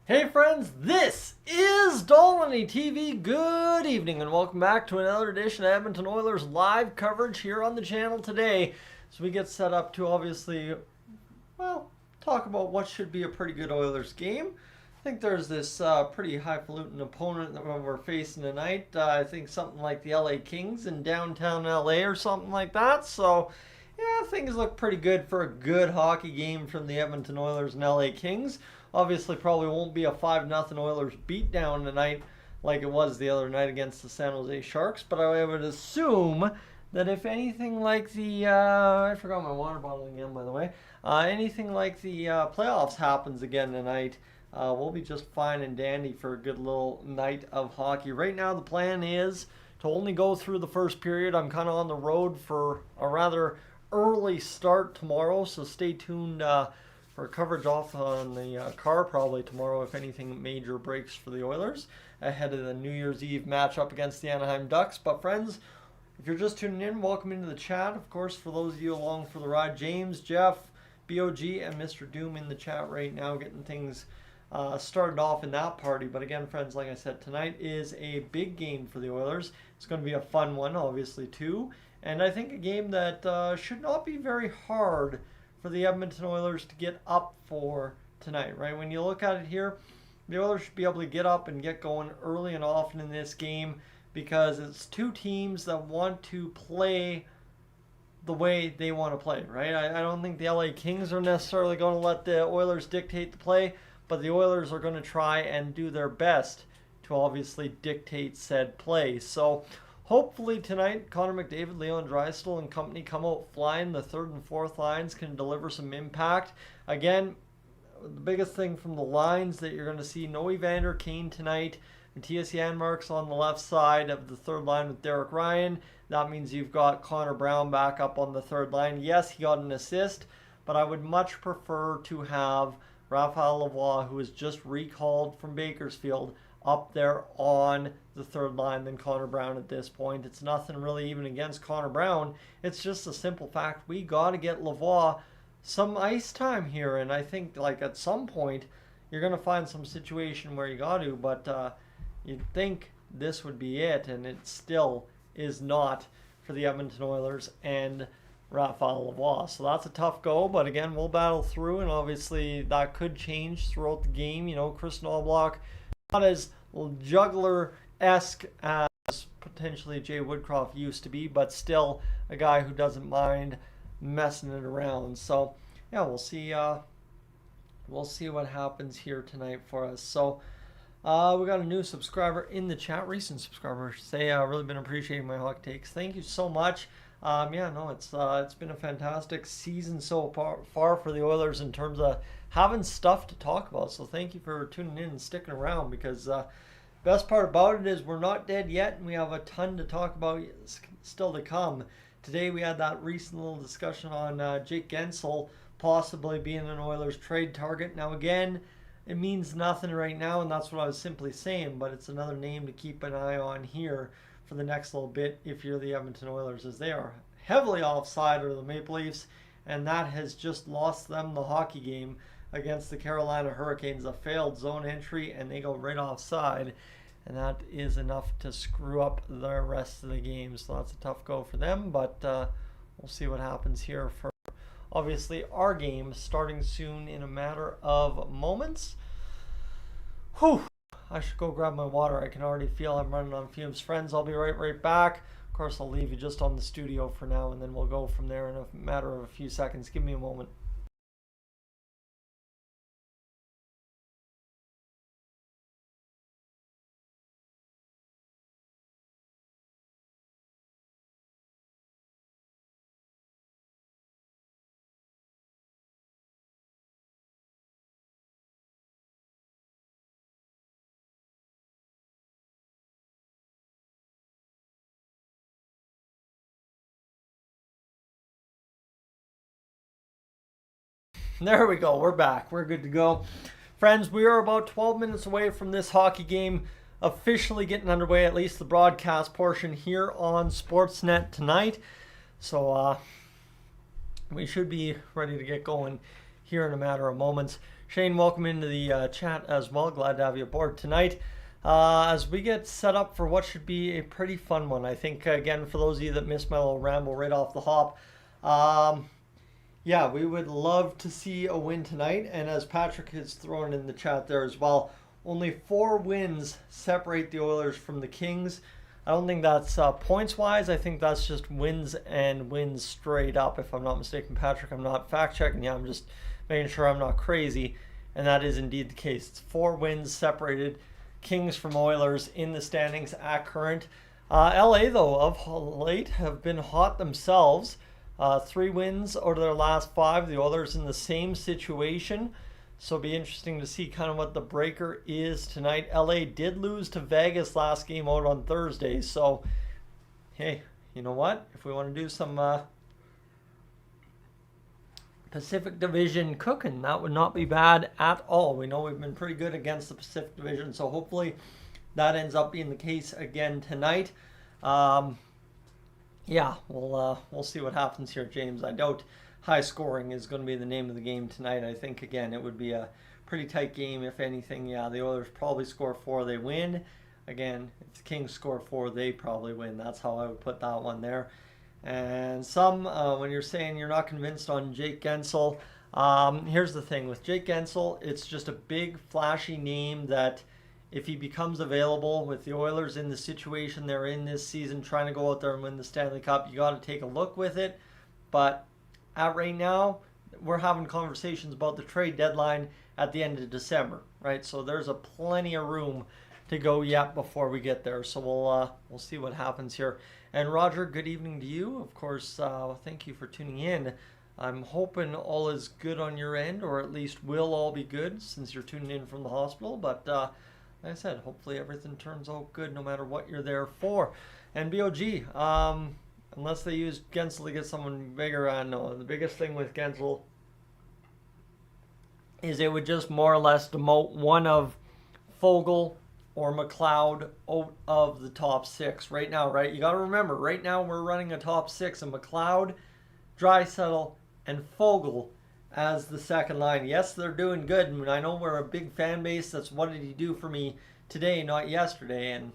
Hey friends, this is Dolynny TV. Good evening and welcome back to another edition of Edmonton Oilers live coverage here on the channel today. So we get set up to obviously, talk about what should be a pretty good Oilers game. I think there's this pretty highfalutin opponent that we're facing tonight. I think something like the LA Kings in downtown LA or something like that. So yeah, things look pretty good for a good hockey game from the Edmonton Oilers and LA Kings. Obviously, probably won't be a 5-0 Oilers beatdown tonight like it was the other night against the San Jose Sharks. But I would assume that if anything like the, I forgot my water bottle again, by the way. Anything like the playoffs happens again tonight, we'll be just fine and dandy for a good little night of hockey. Right now, the plan is to only go through the first period. I'm kind of on the road for a rather early start tomorrow, so stay tuned for coverage off on the car probably tomorrow if anything major breaks for the Oilers ahead of the New Year's Eve matchup against the Anaheim Ducks. But friends, if you're just tuning in, welcome into the chat. Of course, for those of you along for the ride, James, Jeff, BOG, and Mr. Doom in the chat right now getting things started off in that party. But again, friends, like I said, tonight is a big game for the Oilers. It's going to be a fun one, obviously, too. And I think a game that should not be very hard for the Edmonton Oilers to get up for tonight, right? When you look at it here, the Oilers should be able to get up and get going early and often in this game because it's two teams that want to play the way they want to play, right? I don't think the LA Kings are necessarily going to let the Oilers dictate the play, but the Oilers are going to try and do their best to obviously dictate said play. So hopefully tonight, Connor McDavid, Leon Draisaitl, and company come out flying. The third and fourth lines can deliver some impact. Again, the biggest thing from the lines that you're going to see, no Evander Kane tonight. Matthias Janmark's on the left side of the third line with Derek Ryan. That means you've got Connor Brown back up on the third line. Yes, he got an assist, but I would much prefer to have Raphael Lavoie, who was just recalled from Bakersfield, up there on the third line than Connor Brown at this point. It's nothing really even against Connor Brown. It's just a simple fact. We got to get Lavoie some ice time here, and I think like at some point you're going to find some situation where you got to, but you'd think this would be it, and it still is not for the Edmonton Oilers and Raphael Lavoie. So that's a tough go, but again, we'll battle through, and obviously that could change throughout the game. You know, Chris Knoblauch, not as juggler-esque as potentially Jay Woodcroft used to be, but still a guy who doesn't mind messing it around. So yeah, we'll see what happens here tonight for us. So we got a new subscriber in the chat, recent subscriber. Say really been appreciating my hot takes. Thank you so much. It's been a fantastic season so far for the Oilers in terms of having stuff to talk about. So thank you for tuning in and sticking around, because best part about it is we're not dead yet, and we have a ton to talk about still to come. Today we had that recent little discussion on Jake Gensel possibly being an Oilers trade target. Now again, it means nothing right now, and that's what I was simply saying, but it's another name to keep an eye on here for the next little bit if you're the Edmonton Oilers, as they are heavily offside of the Maple Leafs, and that has just lost them the hockey game against the Carolina Hurricanes. A failed zone entry, and they go right offside, and that is enough to screw up the rest of the game. So that's a tough go for them, but we'll see what happens here for obviously our game starting soon in a matter of moments. Whew. I should go grab my water. I can already feel I'm running on fumes. Friends, I'll be right back. Of course, I'll leave you just on the studio for now, and then we'll go from there in a matter of a few seconds. Give me a moment. There we go. We're back. We're good to go. Friends, we are about 12 minutes away from this hockey game officially getting underway, at least the broadcast portion here on Sportsnet tonight. So we should be ready to get going here in a matter of moments. Shane, welcome into the chat as well. Glad to have you aboard tonight. As we get set up for what should be a pretty fun one. I think, again, for those of you that missed my little ramble right off the hop, yeah, we would love to see a win tonight. And as Patrick has thrown in the chat there as well, only 4 wins separate the Oilers from the Kings. I don't think that's points-wise. I think that's just wins and wins straight up, if I'm not mistaken. Patrick, I'm not fact-checking you. I'm just making sure I'm not crazy. And that is indeed the case. It's 4 wins separated Kings from Oilers in the standings at current. LA, though, of late have been hot themselves. 3 wins out of their last 5. The Oilers in the same situation. So it'll be interesting to see kind of what the breaker is tonight. LA did lose to Vegas last game out on Thursday. So, hey, you know what? If we want to do some Pacific Division cooking, that would not be bad at all. We know we've been pretty good against the Pacific Division. So hopefully that ends up being the case again tonight. Yeah, we'll see what happens here, James. I doubt high scoring is going to be the name of the game tonight. I think, again, it would be a pretty tight game. If anything, yeah, the Oilers probably score 4, they win. Again, if the Kings score 4, they probably win. That's how I would put that one there. And when you're saying you're not convinced on Jake Guentzel, here's the thing. With Jake Guentzel, it's just a big, flashy name that if he becomes available with the Oilers in the situation they're in this season, trying to go out there and win the Stanley Cup, you got to take a look with it. But right now, we're having conversations about the trade deadline at the end of December, right? So there's plenty of room to go yet before we get there. So we'll see what happens here. And Roger, good evening to you. Of course, thank you for tuning in. I'm hoping all is good on your end, or at least will all be good since you're tuning in from the hospital. But like I said, hopefully everything turns out good no matter what you're there for. And BOG, unless they use Guentzel to get someone bigger, I know. The biggest thing with Guentzel is it would just more or less demote one of Fogle or McLeod out of the top 6 right now, right? You got to remember, right now we're running a top 6 of McLeod, Draisaitl, and Fogle as the second line. Yes, they're doing good, and I know we're a big fan base. That's what did he do for me today, not yesterday, and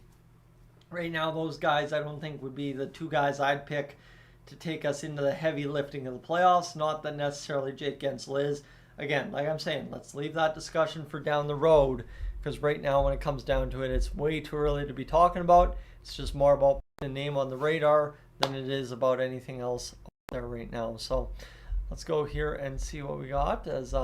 right now, those guys I don't think would be the 2 guys I'd pick to take us into the heavy lifting of the playoffs. Not that necessarily Jake Guentzel is. Again, like I'm saying, let's leave that discussion for down the road, because right now when it comes down to it, it's way too early to be talking about. It's just more about putting a name on the radar than it is about anything else there right now. So let's go here and see what we got, as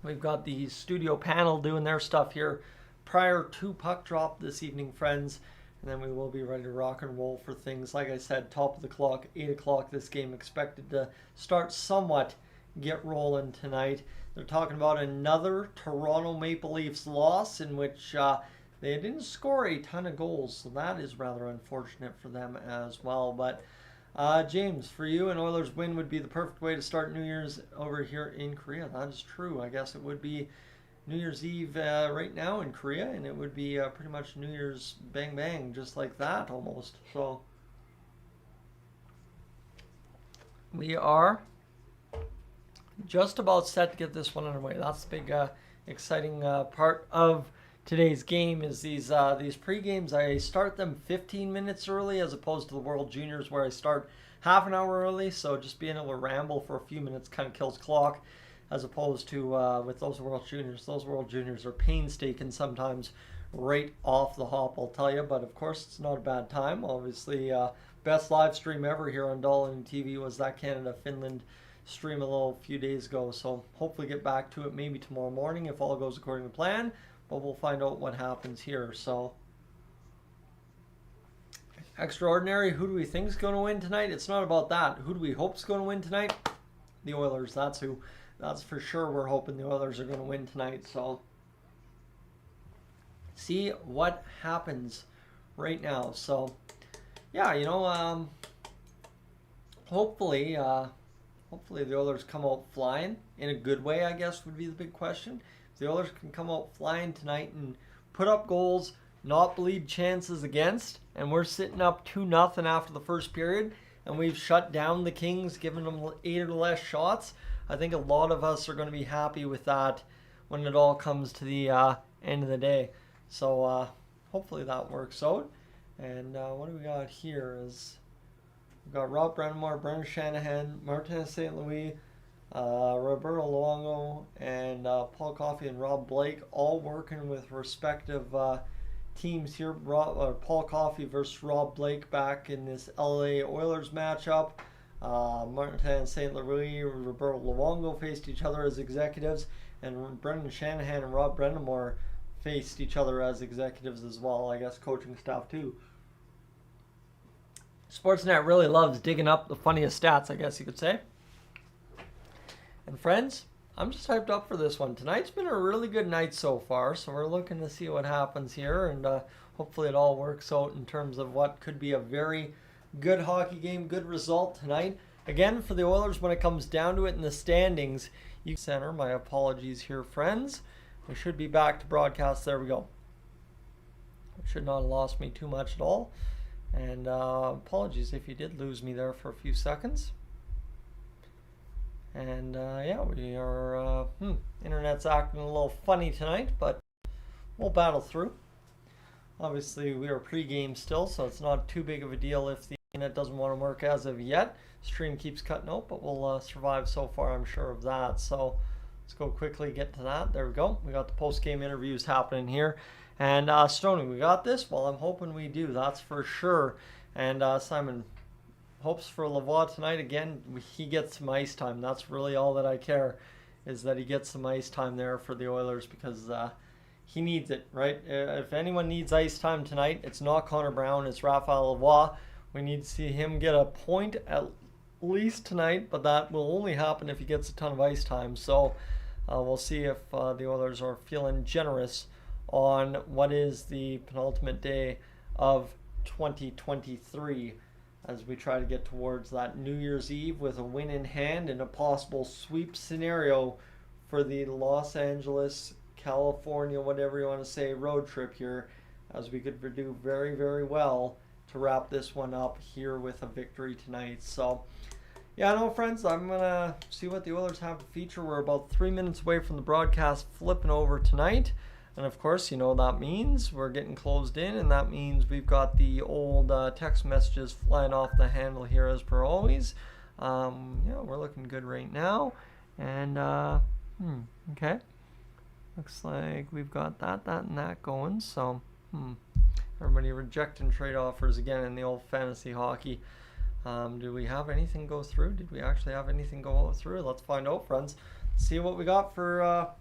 we've got the studio panel doing their stuff here prior to puck drop this evening, friends, and then we will be ready to rock and roll for things. Like I said, top of the clock, 8 o'clock, this game expected to start somewhat get rolling tonight. They're talking about another Toronto Maple Leafs loss in which they didn't score a ton of goals, so that is rather unfortunate for them as well. But James, for you, an Oilers win would be the perfect way to start New Year's over here in Korea. That is true. I guess it would be New Year's Eve right now in Korea, and it would be pretty much New Year's bang bang, just like that almost. So we are just about set to get this one underway. That's the big exciting part of today's game is these pre-games. I start them 15 minutes early as opposed to the World Juniors where I start half an hour early. So just being able to ramble for a few minutes kind of kills clock, as opposed to with those World Juniors. Those World Juniors are painstaking sometimes right off the hop, I'll tell you. But of course, it's not a bad time. Obviously, best live stream ever here on Dolynny TV was that Canada-Finland stream a little few days ago. So hopefully get back to it maybe tomorrow morning if all goes according to plan. But we'll find out what happens here. So extraordinary. Who do we think is going to win tonight? It's not about that. Who do we hope is going to win tonight? The Oilers. That's who. That's for sure. We're hoping the Oilers are going to win tonight. So see what happens right now. So yeah, you know, hopefully the Oilers come out flying in a good way, I guess would be the big question. If the Oilers can come out flying tonight and put up goals, not bleed chances against, and we're sitting up 2-0 after the first period, and we've shut down the Kings, giving them 8 or less shots, I think a lot of us are going to be happy with that when it all comes to the end of the day. So hopefully that works out. And what do we got here is we've got Rob Brennamore, Brendan Shanahan, Martin St. Louis, Roberto Luongo, and Paul Coffey and Rob Blake all working with respective teams here. Paul Coffey versus Rob Blake back in this LA Oilers matchup. Martin St. Louis, Roberto Luongo faced each other as executives, and Brendan Shanahan and Rob Brennamore faced each other as executives as well, I guess coaching staff too. Sportsnet really loves digging up the funniest stats, I guess you could say. And friends, I'm just hyped up for this one. Tonight's been a really good night so far, so we're looking to see what happens here, and hopefully it all works out in terms of what could be a very good hockey game, good result tonight. Again, for the Oilers, when it comes down to it in the standings, you center. My apologies here, friends. We should be back to broadcast. There we go. Should not have lost me too much at all. And apologies if you did lose me there for a few seconds. And yeah, we are, internet's acting a little funny tonight, but we'll battle through. Obviously, we are pre-game still, so it's not too big of a deal if the internet doesn't want to work as of yet. Stream keeps cutting out, but we'll survive so far, I'm sure of that. So let's go quickly get to that. There we go. We got the post-game interviews happening here. And Stoney, we got this? Well, I'm hoping we do. That's for sure. And Simon hopes for Lavoie tonight. Again, he gets some ice time. That's really all that I care, is that he gets some ice time there for the Oilers, because he needs it, right? If anyone needs ice time tonight, it's not Connor Brown, it's Raphael Lavoie. We need to see him get a point at least tonight, but that will only happen if he gets a ton of ice time. So we'll see if the Oilers are feeling generous on what is the penultimate day of 2023 as we try to get towards that New Year's Eve with a win in hand and a possible sweep scenario for the Los Angeles, California, whatever you want to say, road trip here, as we could do very, very well to wrap this one up here with a victory tonight. So yeah, no, friends, I'm going to see what the Oilers have to feature. We're about 3 minutes away from the broadcast flipping over tonight. And of course, you know, that means we're getting closed in, and that means we've got the old text messages flying off the handle here as per always. Yeah, we're looking good right now. And, okay. Looks like we've got that, and that going. So, everybody rejecting trade offers again in the old fantasy hockey. Do we have anything go through? Did we actually have anything go through? Let's find out, friends. See what we got for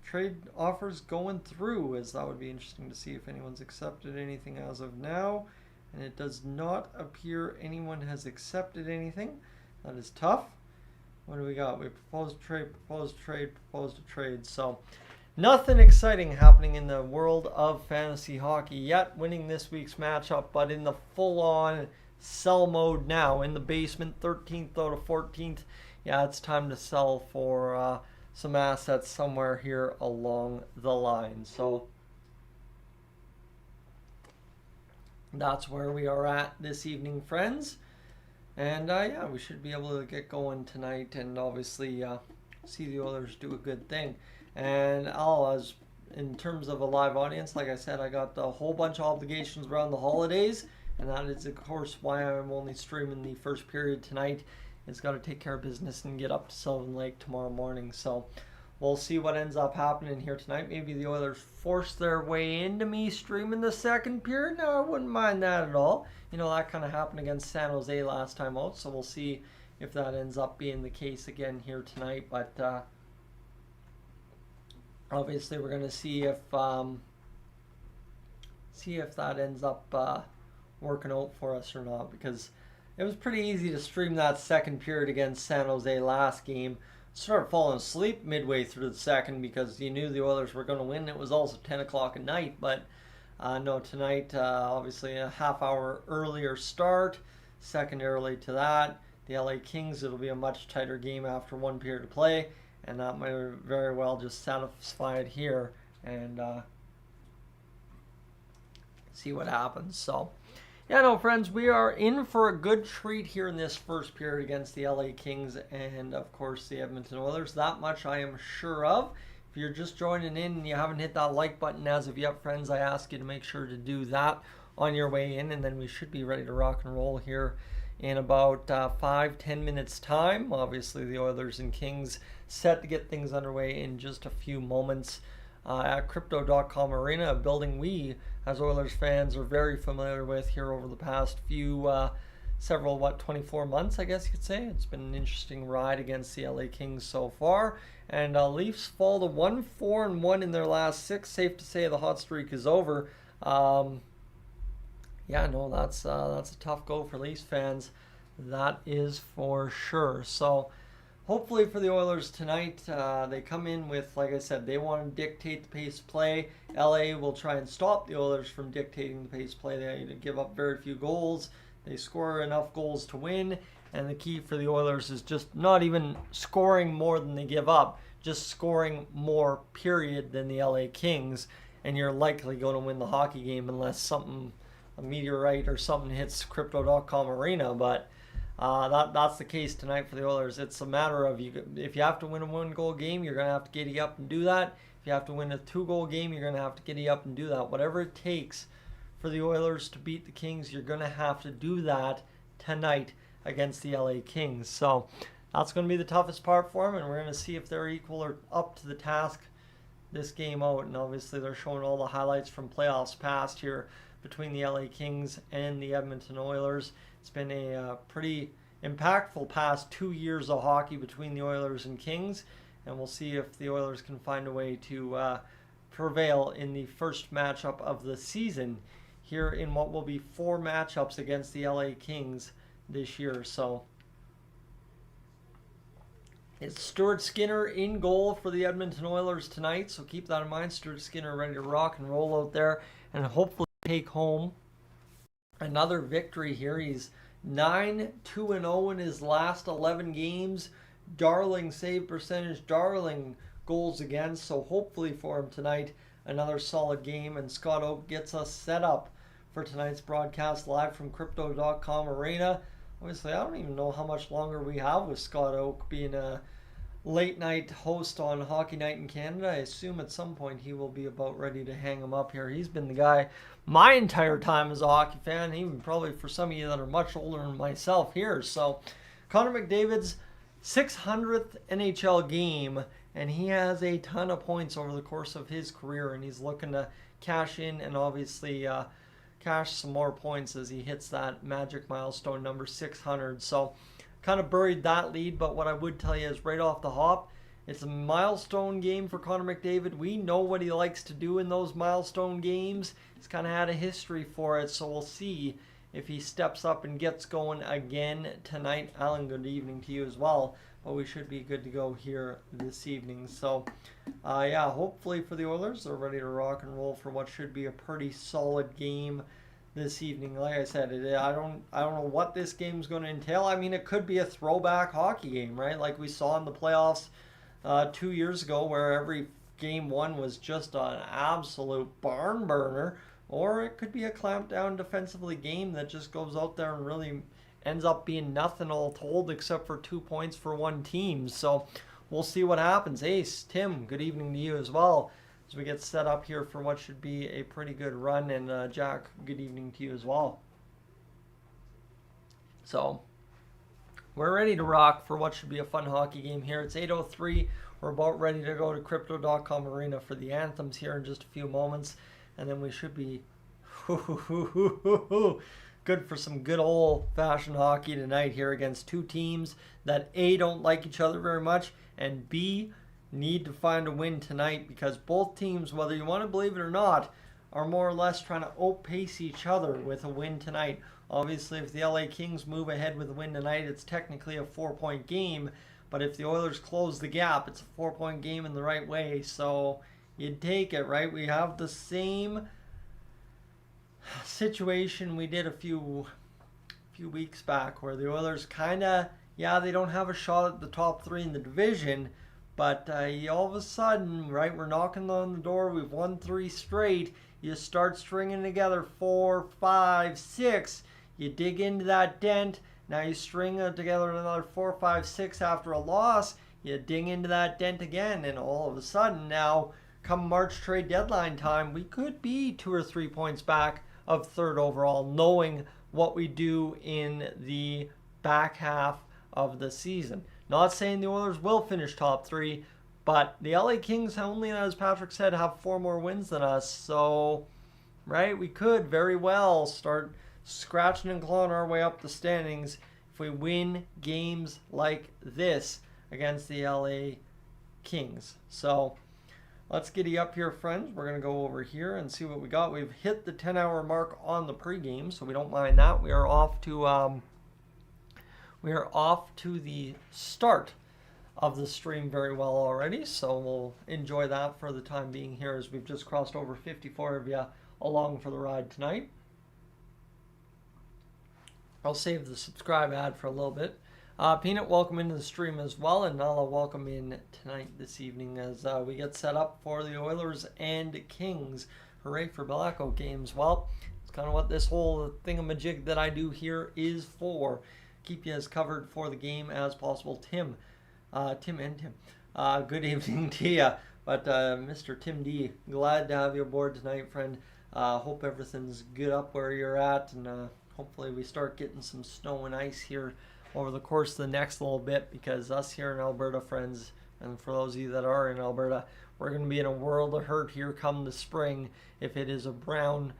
trade offers going through, as that would be interesting to see if anyone's accepted anything as of now. And it does not appear anyone has accepted anything. That is tough. What do we got? We proposed trade, proposed trade, proposed a trade. So nothing exciting happening in the world of fantasy hockey yet. Winning this week's matchup, but in the full-on sell mode now. In the basement, 13th out of 14th. Yeah, it's time to sell for some assets somewhere here along the line. So that's where we are at this evening, friends. And yeah, we should be able to get going tonight, and obviously see the Oilers do a good thing. And as in terms of a live audience, like I said, I got a whole bunch of obligations around the holidays, and that is of course why I'm only streaming the first period tonight. It's got to take care of business and get up to Sylvan Lake tomorrow morning. So we'll see what ends up happening here tonight. Maybe the Oilers force their way into me streaming the second period. No, I wouldn't mind that at all. You know, that kind of happened against San Jose last time out. So we'll see if that ends up being the case again here tonight. But obviously we're going to see if that ends up working out for us or not, because it was pretty easy to stream that second period against San Jose last game. Started falling asleep midway through the second because you knew the Oilers were going to win. It was also 10 o'clock at night, but no, tonight obviously a half hour earlier start, secondarily to that. The LA Kings, it'll be a much tighter game after one period of play, and that might very well just satisfy it here and see what happens. So Yeah, no, friends, we are in for a good treat here in this first period against the LA Kings and, of course, the Edmonton Oilers. That much I am sure of. If you're just joining in and you haven't hit that like button as of yet, friends, I ask you to make sure to do that on your way in, and then we should be ready to rock and roll here in about 5-10 minutes time. Obviously, the Oilers and Kings set to get things underway in just a few moments at Crypto.com Arena, a building we as Oilers fans are very familiar with here over the past several 24 months, I guess you could say. It's been an interesting ride against the LA Kings so far, and Leafs fall to 1-4-1 in their last 6. Safe to say the hot streak is over. Yeah, no, that's a tough go for Leafs fans. That is for sure. So hopefully for the Oilers tonight, they come in with, like I said, they want to dictate the pace of play. LA will try and stop the Oilers from dictating the pace of play. They give up very few goals. They score enough goals to win. And the key for the Oilers is just not even scoring more than they give up, just scoring more, period, than the LA Kings. And you're likely going to win the hockey game unless a meteorite or something hits Crypto.com Arena. But that's the case tonight for the Oilers. It's a matter of if you have to win a 1-goal game, you're going to have to giddy up and do that. If you have to win a 2-goal game, you're going to have to giddy up and do that. Whatever it takes for the Oilers to beat the Kings, you're going to have to do that tonight against the LA Kings. So that's going to be the toughest part for them, and we're going to see if they're equal or up to the task this game out. And obviously they're showing all the highlights from playoffs past here between the LA Kings and the Edmonton Oilers. It's been a pretty impactful past 2 years of hockey between the Oilers and Kings, and we'll see if the Oilers can find a way to prevail in the first matchup of the season here in what will be 4 matchups against the LA Kings this year. So it's Stuart Skinner in goal for the Edmonton Oilers tonight, so keep that in mind. Stuart Skinner ready to rock and roll out there and hopefully take home another victory here. He's 9-2-0 in his last 11 games. Darling save percentage, darling goals against. So hopefully for him tonight, another solid game. And Scott Oak gets us set up for tonight's broadcast live from Crypto.com Arena. Obviously, I don't even know how much longer we have with Scott Oak being a late night host on Hockey Night in Canada. I assume at some point he will be about ready to hang him up here. He's been the guy my entire time as a hockey fan, even probably for some of you that are much older than myself here. So Connor McDavid's 600th NHL game, and he has a ton of points over the course of his career, and he's looking to cash in and obviously cash some more points as he hits that magic milestone number 600. So kind of buried that lead, but what I would tell you is right off the hop, it's a milestone game for Connor McDavid. We know what he likes to do in those milestone games. He's kind of had a history for it, so we'll see if he steps up and gets going again tonight. Alan, good evening to you as well, but we should be good to go here this evening. So, yeah, hopefully for the Oilers, they're ready to rock and roll for what should be a pretty solid game this evening. Like I said, I don't know what this game's going to entail. I mean, it could be a throwback hockey game, right? Like we saw in the playoffs 2 years ago, where every game one was just an absolute barn burner. Or it could be a clamped down defensively game that just goes out there and really ends up being nothing all told except for 2 points for one team. So we'll see what happens. Ace, Tim, good evening to you as well as we get set up here for what should be a pretty good run. And Jack, good evening to you as well. So we're ready to rock for what should be a fun hockey game here. It's 8:03. We're about ready to go to Crypto.com Arena for the anthems here in just a few moments. And then we should be good for some good old-fashioned hockey tonight here against two teams that A, don't like each other very much, and B, need to find a win tonight, because both teams, whether you want to believe it or not, are more or less trying to outpace each other with a win tonight. Obviously, if the LA Kings move ahead with a win tonight, it's technically a 4-point game, but if the Oilers close the gap, it's a 4-point game in the right way. So you'd take it, right? We have the same situation we did a few weeks back, where the Oilers kind of, yeah, they don't have a shot at the top 3 in the division, but all of a sudden, right, we're knocking on the door, we've won 3 straight, You start stringing together 4, 5, 6. You dig into that dent. Now you string together another 4, 5, 6 after a loss. You dig into that dent again, and all of a sudden now, come March trade deadline time, we could be 2 or 3 points back of third overall, knowing what we do in the back half of the season. Not saying the Oilers will finish top 3, but the LA Kings only, as Patrick said, have 4 more wins than us. So, right, we could very well start scratching and clawing our way up the standings if we win games like this against the LA Kings. So, let's giddy up here, friends. We're going to go over here and see what we got. We've hit the 10-hour mark on the pregame, so we don't mind that. We are off to the start of the stream very well already, so we'll enjoy that for the time being here as we've just crossed over 54 of you along for the ride tonight. I'll save the subscribe ad for a little bit. Peanut, welcome into the stream as well, and Nala, welcome in tonight this evening as we get set up for the Oilers and Kings. Hooray for Belacco games. Well, it's kind of what this whole thingamajig that I do here is for. Keep you as covered for the game as possible. Tim, good evening to you. But Mr. Tim D, glad to have you aboard tonight, friend. Hope everything's good up where you're at, and hopefully we start getting some snow and ice here over the course of the next little bit, because us here in Alberta, friends, and for those of you that are in Alberta, we're going to be in a world of hurt here come the spring if it is a brown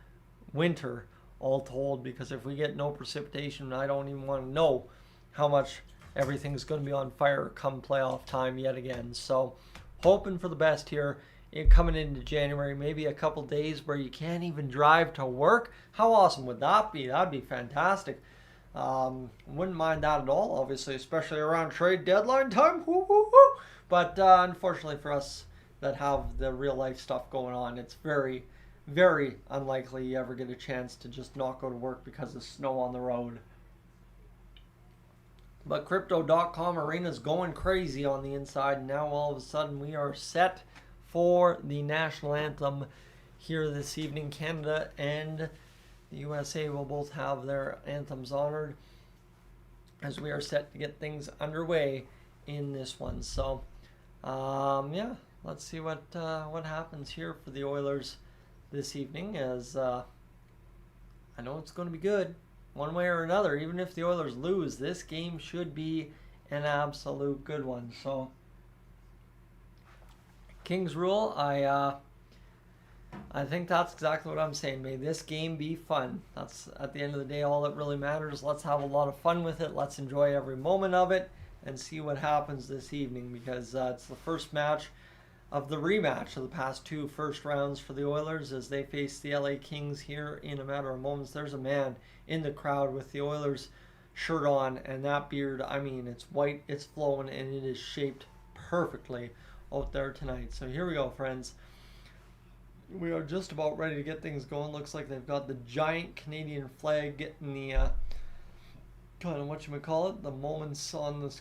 winter, all told, because if we get no precipitation, I don't even want to know how much everything's going to be on fire come playoff time yet again. So hoping for the best here coming into January, maybe a couple days where you can't even drive to work. How awesome would that be? That'd be fantastic. Wouldn't mind that at all, obviously, especially around trade deadline time. Woo, woo, woo. But unfortunately for us that have the real life stuff going on, it's very, very unlikely you ever get a chance to just not go to work because of snow on the road. But Crypto.com Arena's going crazy on the inside, and now all of a sudden we are set for the national anthem here this evening. Canada and the USA will both have their anthems honored as we are set to get things underway in this one. So, yeah, let's see what happens here for the Oilers this evening, as I know it's going to be good one way or another. Even if the Oilers lose, this game should be an absolute good one. So, Kings rule, I think that's exactly what I'm saying. May this game be fun. That's, at the end of the day, all that really matters. Let's have a lot of fun with it. Let's enjoy every moment of it and see what happens this evening, because it's the first match of the rematch of the past 2 first rounds for the Oilers as they face the LA Kings here in a matter of moments. There's a man in the crowd with the Oilers shirt on, and that beard, I mean, it's white, it's flowing, and it is shaped perfectly out there tonight. So here we go, friends. We are just about ready to get things going. Looks like they've got the giant Canadian flag getting the kind of whatchamacallit, the moments on the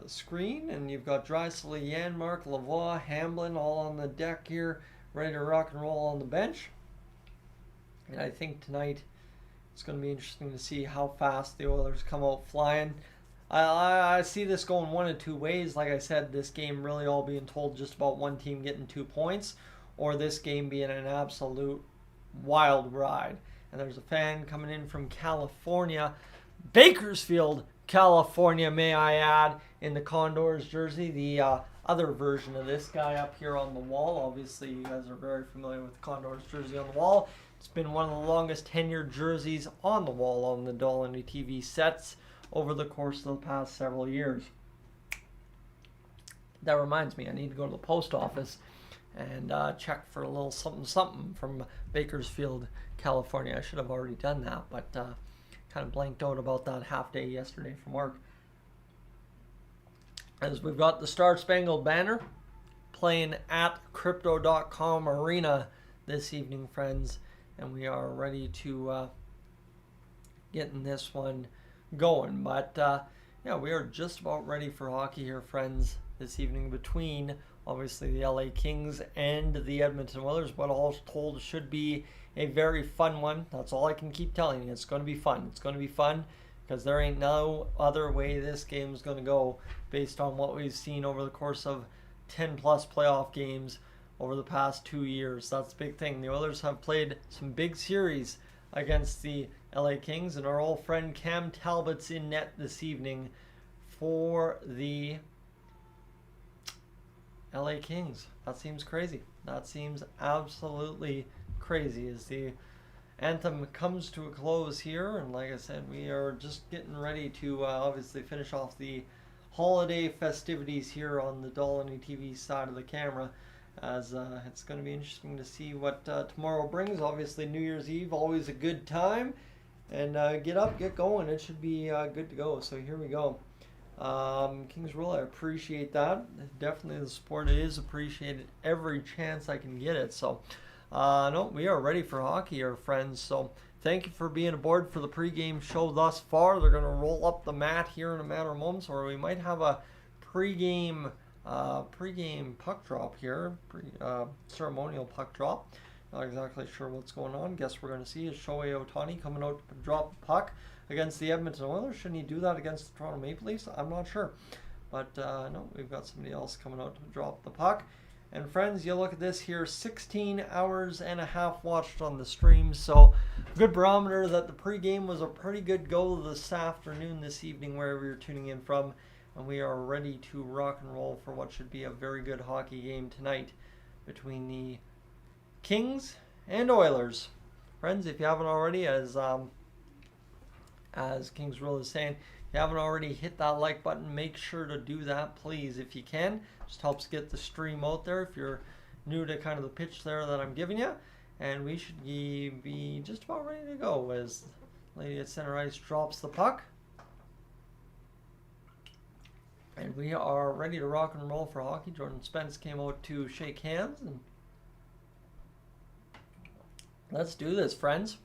screen, and you've got Drysdale, Janmark, Lavoie, Hamblin all on the deck here, ready to rock and roll on the bench. And I think tonight it's going to be interesting to see how fast the Oilers come out flying. I see this going one of 2 ways. Like I said, this game really all being told just about one team getting 2 points, or this game being an absolute wild ride. And there's a fan coming in from California, Bakersfield, California, may I add, in the Condors jersey. The other version of this guy up here on the wall. Obviously, you guys are very familiar with the Condors jersey on the wall. It's been one of the longest tenured jerseys on the wall on the Dolynny TV sets over the course of the past several years. That reminds me, I need to go to the post office and check for a little something from Bakersfield, California. I should have already done that, but kind of blanked out about that half day yesterday from work. As we've got the Star Spangled Banner playing at Crypto.com Arena this evening, friends, and we are ready to get in this one going. But yeah, we are just about ready for hockey here, friends. this evening between obviously the LA Kings and the Edmonton Oilers. But all told, should be a very fun one. That's all I can keep telling you. It's going to be fun. It's going to be fun because there ain't no other way this game is going to go based on what we've seen over the course of 10 plus playoff games over the past 2 years. That's the big thing. The Oilers have played some big series against the LA Kings, and our old friend Cam Talbot's in net this evening for the LA Kings. That seems crazy. That seems absolutely crazy as the anthem comes to a close here. And like I said, we are just getting ready to obviously finish off the holiday festivities here on the Dolynny TV side of the camera, as it's going to be interesting to see what tomorrow brings. Obviously New Year's Eve, always a good time, and get up, get going. It should be good to go. So here we go. Kings Rule, I appreciate that. Definitely the support is appreciated every chance I can get it. So no, we are ready for hockey here, friends. So thank you for being aboard for the pregame show thus far. They're going to roll up the mat here in a matter of moments, or we might have a pregame puck drop here, ceremonial puck drop. Not exactly sure what's going on. Guess we're going to see is Shohei Ohtani coming out to drop the puck against the Edmonton Oilers. Shouldn't he do that against the Toronto Maple Leafs? I'm not sure. But no, we've got somebody else coming out to drop the puck. And friends, you look at this here, 16 hours and a half watched on the stream. So good barometer that the pregame was a pretty good go this afternoon, this evening, wherever you're tuning in from. And we are ready to rock and roll for what should be a very good hockey game tonight between the Kings and Oilers. Friends, if you haven't already, as Kings Rule is saying, if you haven't already hit that like button, make sure to do that, please, if you can. Just helps get the stream out there if you're new to kind of the pitch there that I'm giving you. And we should be just about ready to go as Lady at center ice drops the puck. And we are ready to rock and roll for hockey. Jordan Spence came out to shake hands. And let's do this, friends.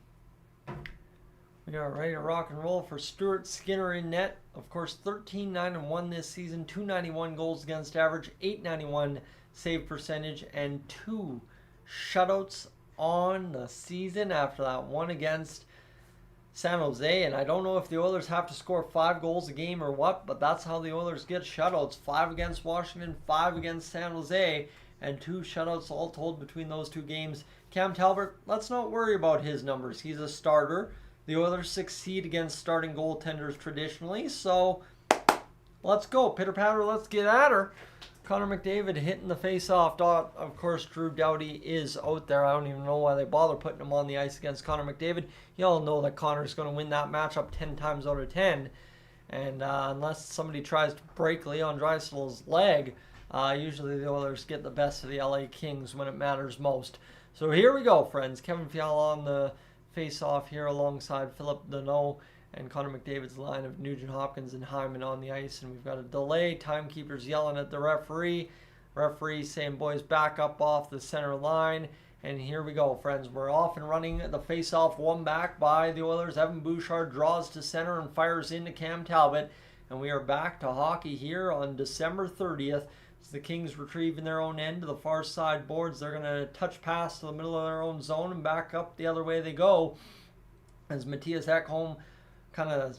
We are ready to rock and roll for Stuart Skinner in net. Of course, 13-9-1 this season, 291 goals against average, 891 save percentage, and 2 shutouts on the season after that one against San Jose. And I don't know if the Oilers have to score 5 goals a game or what, but that's how the Oilers get shutouts. 5 against Washington, 5 against San Jose, and 2 shutouts all told between those 2 games. Cam Talbot, let's not worry about his numbers. He's a starter. The Oilers succeed against starting goaltenders traditionally, so let's go. Pitter-patter, let's get at her. Connor McDavid hitting the face-off dot. Of course, Drew Doughty is out there. I don't even know why they bother putting him on the ice against Connor McDavid. You all know that Connor's going to win that matchup 10 times out of 10. And unless somebody tries to break Leon Draisaitl's leg, usually the Oilers get the best of the LA Kings when it matters most. So here we go, friends. Kevin Fiala on the face-off here alongside Philip Deneau and Connor McDavid's line of Nugent Hopkins and Hyman on the ice. And we've got a delay. Timekeeper's yelling at the referee. Referee saying, boys, back up off the center line. And here we go, friends. We're off and running. The face-off won back by the Oilers. Evan Bouchard draws to center and fires into Cam Talbot. And we are back to hockey here on December 30th. As the Kings retrieving their own end to the far side boards. They're going to touch pass to the middle of their own zone and back up the other way they go. As Matthias Ekholm kind of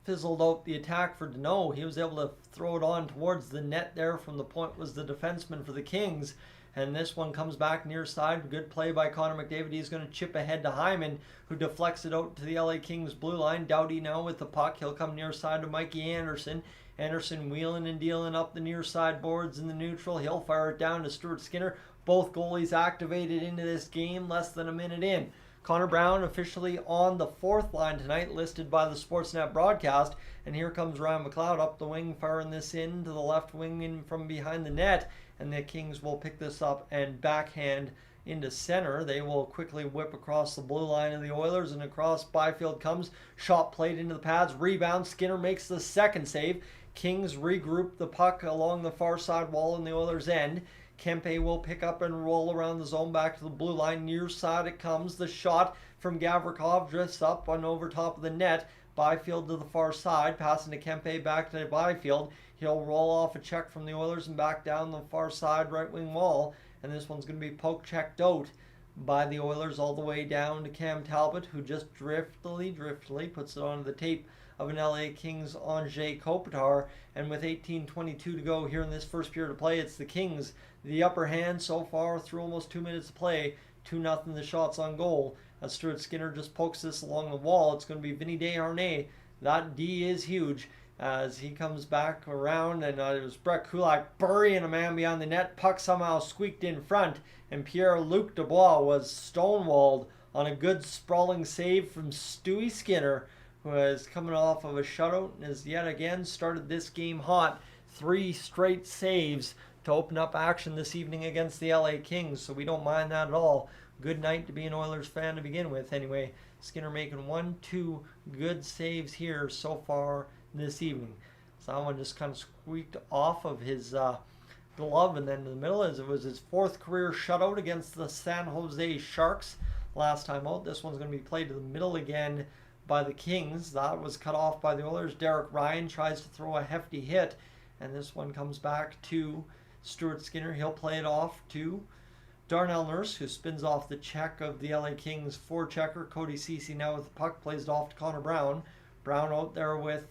fizzled out the attack for Deneau. He was able to throw it on towards the net there. From the point was the defenseman for the Kings. And this one comes back near side. Good play by Connor McDavid. He's going to chip ahead to Hyman, who deflects it out to the LA Kings blue line. Doughty now with the puck. He'll come near side to Mikey Anderson. Anderson wheeling and dealing up the near side boards in the neutral. He'll fire it down to Stuart Skinner. Both goalies activated into this game less than a minute in. Connor Brown officially on the 4th line tonight, listed by the Sportsnet broadcast. And here comes Ryan McLeod up the wing, firing this in to the left wing in from behind the net. And the Kings will pick this up and backhand into center. They will quickly whip across the blue line of the Oilers, and across Byfield comes. Shot played into the pads. Rebound. Skinner makes the second save. Kings regroup the puck along the far side wall in the Oilers' end. Kempe will pick up and roll around the zone back to the blue line. Near side it comes. The shot from Gavrikov drifts up and over top of the net. Byfield to the far side, passing to Kempe, back to Byfield. He'll roll off a check from the Oilers and back down the far side right wing wall. And this one's going to be poke checked out by the Oilers all the way down to Cam Talbot, who just driftily puts it onto the tape of an LA Kings Anze Kopitar. And with 18:22 to go here in this first period of play, it's the Kings the upper hand so far through almost 2 minutes of play. 2-0 the shots on goal. As Stuart Skinner just pokes this along the wall, it's going to be Vinny Desharnais. That D is huge as he comes back around, and it was Brett Kulak burying a man behind the net. Puck somehow squeaked in front, and Pierre-Luc Dubois was stonewalled on a good sprawling save from Stewie Skinner, who is coming off of a shutout and has yet again started this game hot. 3 straight saves to open up action this evening against the LA Kings, so we don't mind that at all. Good night to be an Oilers fan to begin with. Anyway, Skinner making 1-2 good saves here so far this evening. So that one just kind of squeaked off of his glove, and then in the middle, as it was his 4th career shutout against the San Jose Sharks last time out. This one's going to be played to the middle again by the Kings. That was cut off by the Oilers. Derek Ryan tries to throw a hefty hit, and this one comes back to Stuart Skinner. He'll play it off to Darnell Nurse, who spins off the check of the LA Kings forechecker. Cody Ceci now with the puck, plays it off to Connor Brown. Brown out there with,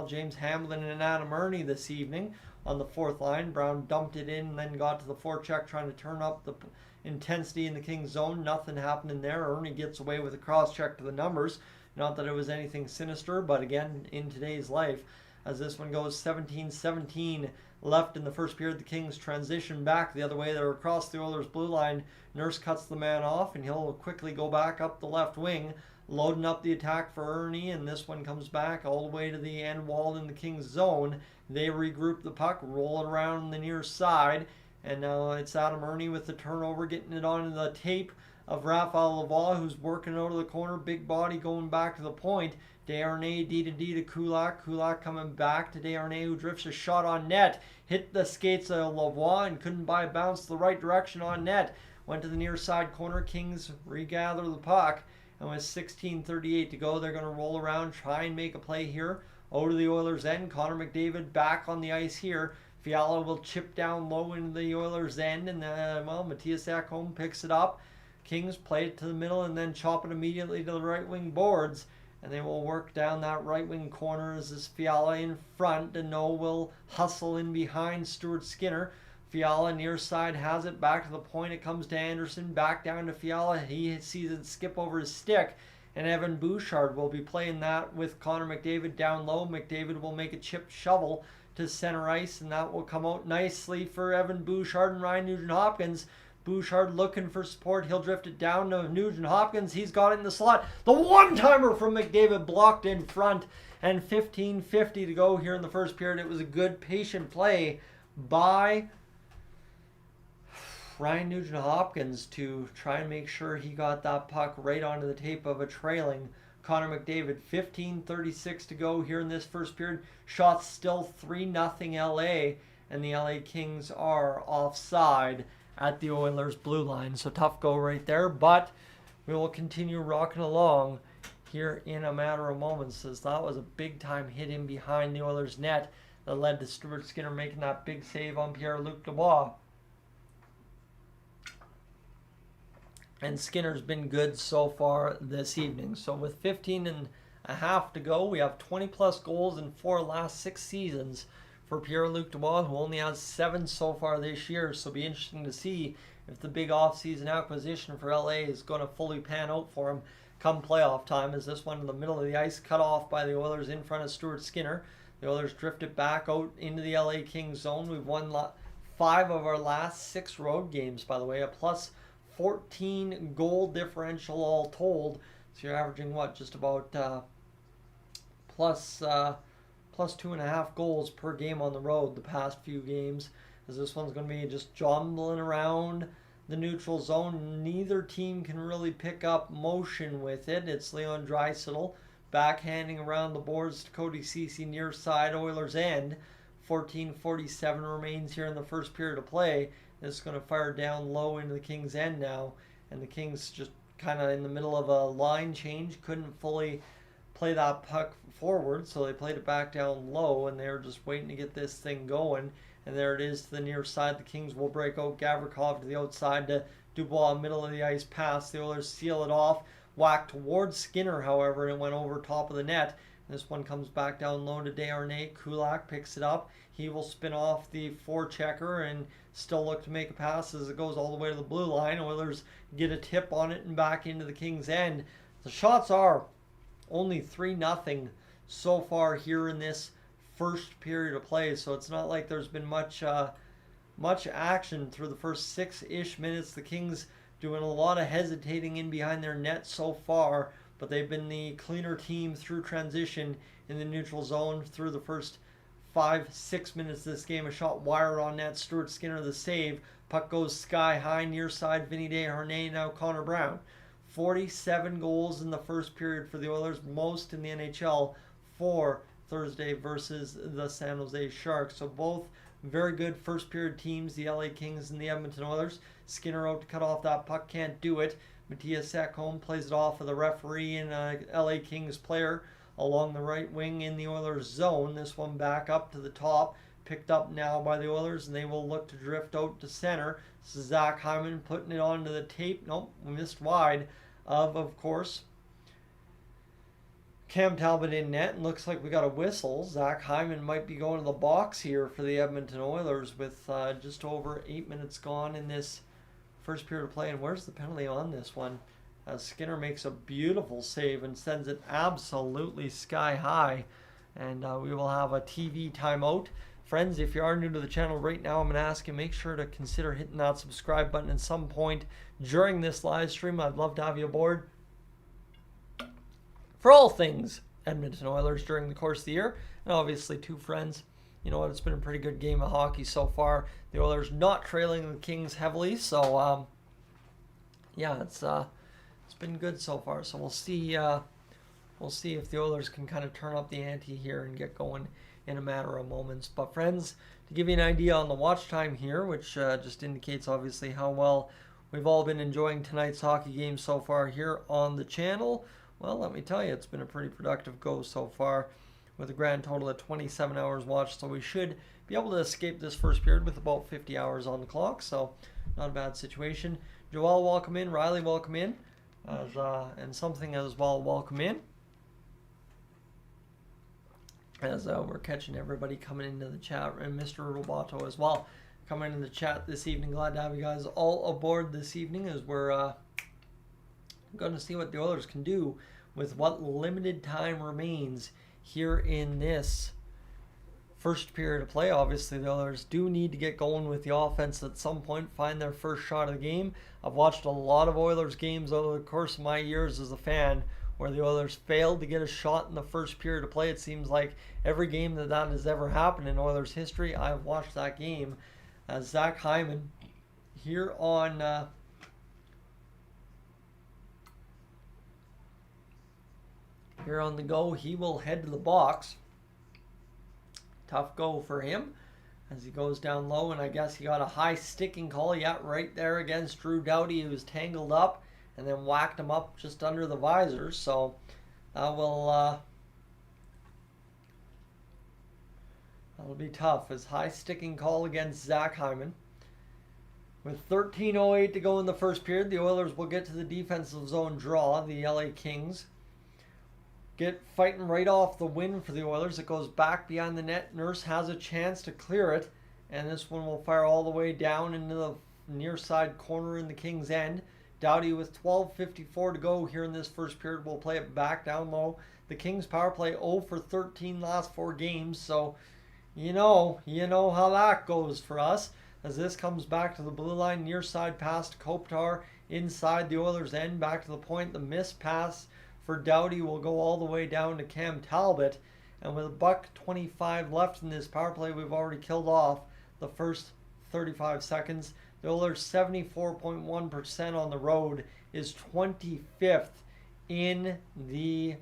James Hamlin and Adam Ernie this evening on the 4th line. Brown dumped it in and then got to the forecheck, trying to turn up the intensity in the Kings zone. Nothing happening there. Ernie gets away with a cross-check to the numbers. Not that it was anything sinister, but again, in today's life, as this one goes 17-17 left in the first period, the Kings transition back the other way. They're across the Oilers' blue line. Nurse cuts the man off, and he'll quickly go back up the left wing, loading up the attack for Ernie, and this one comes back all the way to the end wall in the Kings zone. They regroup the puck, roll it around the near side, and now it's Adam Ernie with the turnover, getting it onto the tape of Raphael Lavoie, who's working out of the corner. Big body going back to the point. Desharnais D to Kulak. Kulak coming back to Desharnais, who drifts a shot on net. Hit the skates of Lavoie and couldn't buy a bounce the right direction on net. Went to the near side corner. Kings regather the puck. And with 16:38 to go, they're going to roll around, try and make a play here. Over to the Oilers' end. Connor McDavid back on the ice here. Fiala will chip down low into the Oilers' end, and Matthias Ekholm picks it up. Kings play it to the middle and then chop it immediately to the right wing boards. And they will work down that right wing corner as this Fiala in front. Deneau will hustle in behind Stuart Skinner. Fiala near side has it back to the point. It comes to Anderson, back down to Fiala. He sees it skip over his stick. And Evan Bouchard will be playing that with Connor McDavid down low. McDavid will make a chip shovel to center ice, and that will come out nicely for Evan Bouchard and Ryan Nugent-Hopkins. Bouchard looking for support. He'll drift it down to Nugent-Hopkins. He's got it in the slot. The one-timer from McDavid blocked in front. And 15:50 to go here in the first period. It was a good, patient play by Ryan Nugent-Hopkins to try and make sure he got that puck right onto the tape of a trailing Connor McDavid. 15:36 to go here in this first period. Shots still 3-0 LA, and the LA Kings are offside at the Oilers' blue line. So tough go right there, but we will continue rocking along here in a matter of moments, as that was a big-time hit in behind the Oilers' net that led to Stuart Skinner making that big save on Pierre-Luc Dubois. And Skinner's been good so far this evening. So with 15 and a half to go, we have 20-plus goals in 4 last 6 seasons for Pierre-Luc Dubois, who only has 7 so far this year. So it'll be interesting to see if the big off-season acquisition for LA is going to fully pan out for him come playoff time, as this one in the middle of the ice cut off by the Oilers in front of Stuart Skinner. The Oilers drifted back out into the LA Kings zone. We've won 5 of our last 6 road games, by the way, a plus 14 goal differential all told. So you're averaging what, just about plus 2.5 goals per game on the road the past few games, as this one's going to be just jumbling around the neutral zone. Neither team can really pick up motion with it. It's Leon Draisaitl backhanding around the boards to Cody Ceci near side Oilers end. 14:47 remains here in the first period of play. It's going to fire down low into the Kings end now, and the Kings just kind of in the middle of a line change, couldn't fully play that puck forward, so they played it back down low, and they were just waiting to get this thing going. And there it is to the near side. The Kings will break out. Gavrikov to the outside to Dubois, middle of the ice pass. The Oilers seal it off. Whack towards Skinner, however, and it went over top of the net. This one comes back down low to Desharnais. Kulak picks it up. He will spin off the forechecker and still look to make a pass as it goes all the way to the blue line. Oilers get a tip on it and back into the Kings' end. The shots are only 3-0 so far here in this first period of play, so it's not like there's been much action through the first 6-ish minutes. The Kings doing a lot of hesitating in behind their net so far, but they've been the cleaner team through transition in the neutral zone through the first 5-6 minutes of this game. A shot wired on net. Stuart Skinner the save. Puck goes sky high near side. Vinny Desharnais, now Connor Brown. 47 goals in the first period for the Oilers, most in the NHL for Thursday versus the San Jose Sharks. So both very good first period teams, the LA Kings and the Edmonton Oilers. Skinner out to cut off that puck, can't do it. Matthias Ekholm plays it off of the referee and LA Kings player along the right wing in the Oilers zone. This one back up to the top, picked up now by the Oilers, and they will look to drift out to center. This is Zach Hyman putting it onto the tape. Nope, missed wide of course, Cam Talbot in net, and looks like we got a whistle. Zach Hyman might be going to the box here for the Edmonton Oilers with just over 8 minutes gone in this first period of play. And where's the penalty on this one? Skinner makes a beautiful save and sends it absolutely sky high. And we will have a TV timeout. Friends, if you are new to the channel right now, I'm going to ask you, make sure to consider hitting that subscribe button at some point during this live stream. I'd love to have you aboard for all things Edmonton Oilers during the course of the year. And obviously, two friends. You know what? It's been a pretty good game of hockey so far. The Oilers not trailing the Kings heavily. So, yeah, it's been good so far. So we'll see if the Oilers can kind of turn up the ante here and get going in a matter of moments. But friends, to give you an idea on the watch time here, which just indicates obviously how well we've all been enjoying tonight's hockey game so far here on the channel. Well, let me tell you, it's been a pretty productive go so far with a grand total of 27 hours watched. So we should be able to escape this first period with about 50 hours on the clock. So not a bad situation. Joel, welcome in. Riley, welcome in. And something as well, welcome in. As we're catching everybody coming into the chat, and Mr. Roboto as well coming into the chat this evening. Glad to have you guys all aboard this evening as we're going to see what the Oilers can do with what limited time remains here in this first period of play. Obviously, the Oilers do need to get going with the offense at some point, find their first shot of the game. I've watched a lot of Oilers games over the course of my years as a fan where the Oilers failed to get a shot in the first period of play. It seems like every game that has ever happened in Oilers history, I've watched that game. As Zach Hyman here on the go, he will head to the box. Tough go for him as he goes down low, and I guess he got a high sticking call. Yeah, right there against Drew Doughty, who was tangled up and then whacked him up just under the visor. So that'll be tough. His high sticking call against Zach Hyman. With 13:08 to go in the first period, the Oilers will get to the defensive zone draw. The LA Kings get fighting right off the win for the Oilers. It goes back behind the net. Nurse has a chance to clear it, and this one will fire all the way down into the near side corner in the Kings' end. Doughty with 12:54 to go here in this first period will play it back down low. The Kings power play 0 for 13 last 4 games, so you know how that goes for us. As this comes back to the blue line, near side pass to Kopitar inside the Oilers' end, back to the point. The missed pass for Doughty will go all the way down to Cam Talbot. And with $1:25 left in this power play, we've already killed off the first 35 seconds. The Oilers 74.1% on the road is 25th in the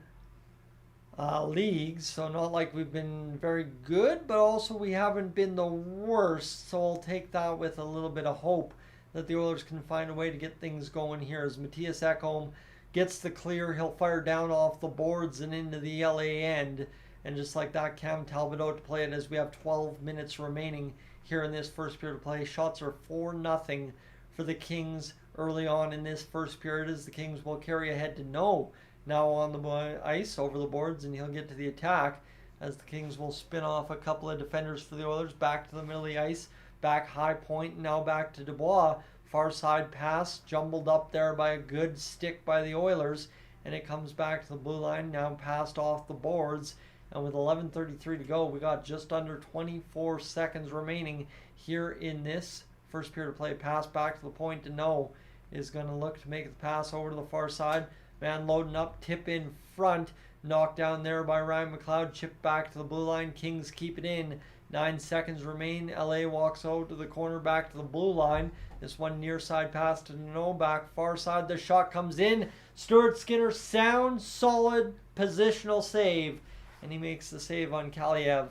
league. So not like we've been very good, but also we haven't been the worst. So I'll take that with a little bit of hope that the Oilers can find a way to get things going here as Matthias Ekholm gets the clear. He'll fire down off the boards and into the LA end. And just like that, Cam Talbot out to play it as we have 12 minutes remaining here in this first period of play. Shots are 4-0 for the Kings early on in this first period, as the Kings will carry ahead to no now on the ice over the boards, and he'll get to the attack as the Kings will spin off a couple of defenders for the Oilers back to the middle of the ice, back high point, now back to Dubois. Far side pass jumbled up there by a good stick by the Oilers, and it comes back to the blue line, now passed off the boards. And with 11:33 to go, we got just under 24 seconds remaining here in this first period of play. Pass back to the point to no is going to look to make the pass over to the far side. Man loading up, tip in front, knocked down there by Ryan McLeod, chipped back to the blue line. Kings keep it in. 9 seconds remain. LA walks out to the corner, back to the blue line. This one near side pass to no, back far side. The shot comes in. Stuart Skinner, sound, solid, positional save. And he makes the save on Kaliev,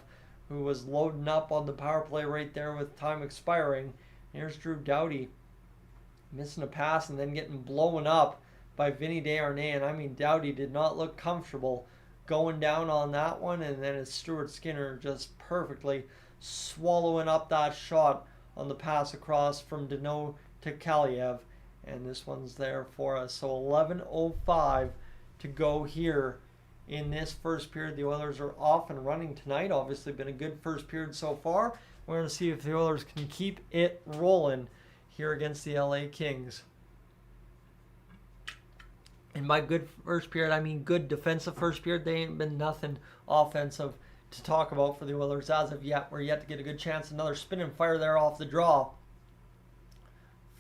who was loading up on the power play right there with time expiring. Here's Drew Doughty missing a pass and then getting blown up by Vinny Desharnais. And I mean, Doughty did not look comfortable going down on that one. And then it's Stuart Skinner just perfectly swallowing up that shot on the pass across from Deneau to Kaliev. And this one's there for us. So 11:05 to go here in this first period. The Oilers are off and running tonight. Obviously been a good first period so far. We're going to see if the Oilers can keep it rolling here against the LA Kings. And by good first period, I mean good defensive first period. They ain't been nothing offensive to talk about for the Oilers as of yet. We're yet to get a good chance. Another spin and fire there off the draw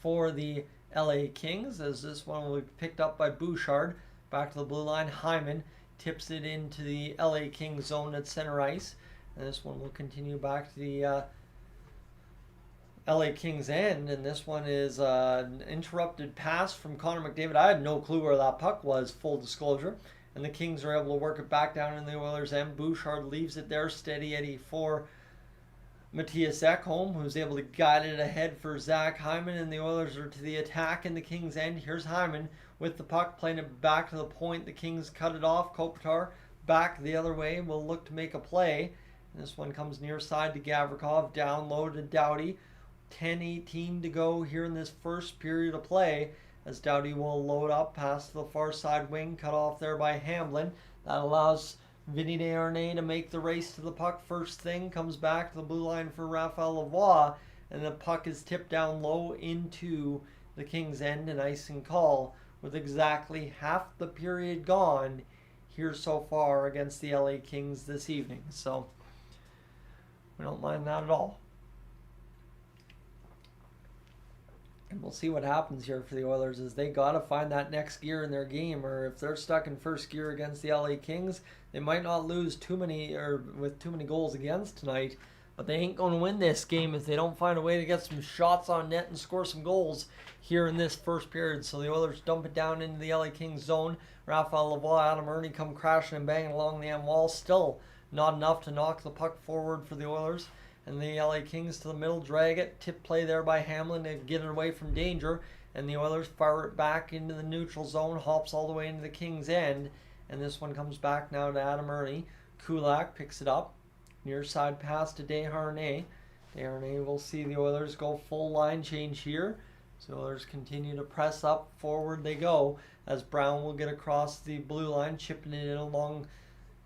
for the LA Kings, as this one will be picked up by Bouchard. Back to the blue line. Hyman tips it into the LA Kings zone at center ice. And this one will continue back to the LA Kings end. And this one is an interrupted pass from Connor McDavid. I had no clue where that puck was, full disclosure. And the Kings are able to work it back down in the Oilers end. Bouchard leaves it there, steady Eddie for Matthias Ekholm, who's able to guide it ahead for Zach Hyman. And the Oilers are to the attack in the Kings end. Here's Hyman with the puck, playing it back to the point. The Kings cut it off. Kopitar back the other way will look to make a play. And this one comes near side to Gavrikov, down low to Doughty. 10:18 to go here in this first period of play, as Doughty will load up past the far side wing, cut off there by Hamblin. That allows Vinny Desharnais to make the race to the puck first thing. Comes back to the blue line for Raphael Lavoie, and the puck is tipped down low into the Kings end, and icing call with exactly half the period gone here so far against the LA Kings this evening. So we don't mind that at all. And we'll see what happens here for the Oilers, as they got to find that next gear in their game, or if they're stuck in first gear against the LA Kings, they might not lose too many or with too many goals against tonight, but they ain't going to win this game if they don't find a way to get some shots on net and score some goals here in this first period. So the Oilers dump it down into the LA Kings zone. Raphael Lavoie, Adam Ernie come crashing and banging along the end wall. Still not enough to knock the puck forward for the Oilers. And the LA Kings to the middle, drag it. Tip play there by Hamlin to get it away from danger. And the Oilers fire it back into the neutral zone. Hops all the way into the Kings end. And this one comes back now to Adam Ernie. Kulak picks it up. Near side pass to Desharnais. Desharnais will see the Oilers go full line change here. So the Oilers continue to press up. Forward they go, as Brown will get across the blue line, chipping it in along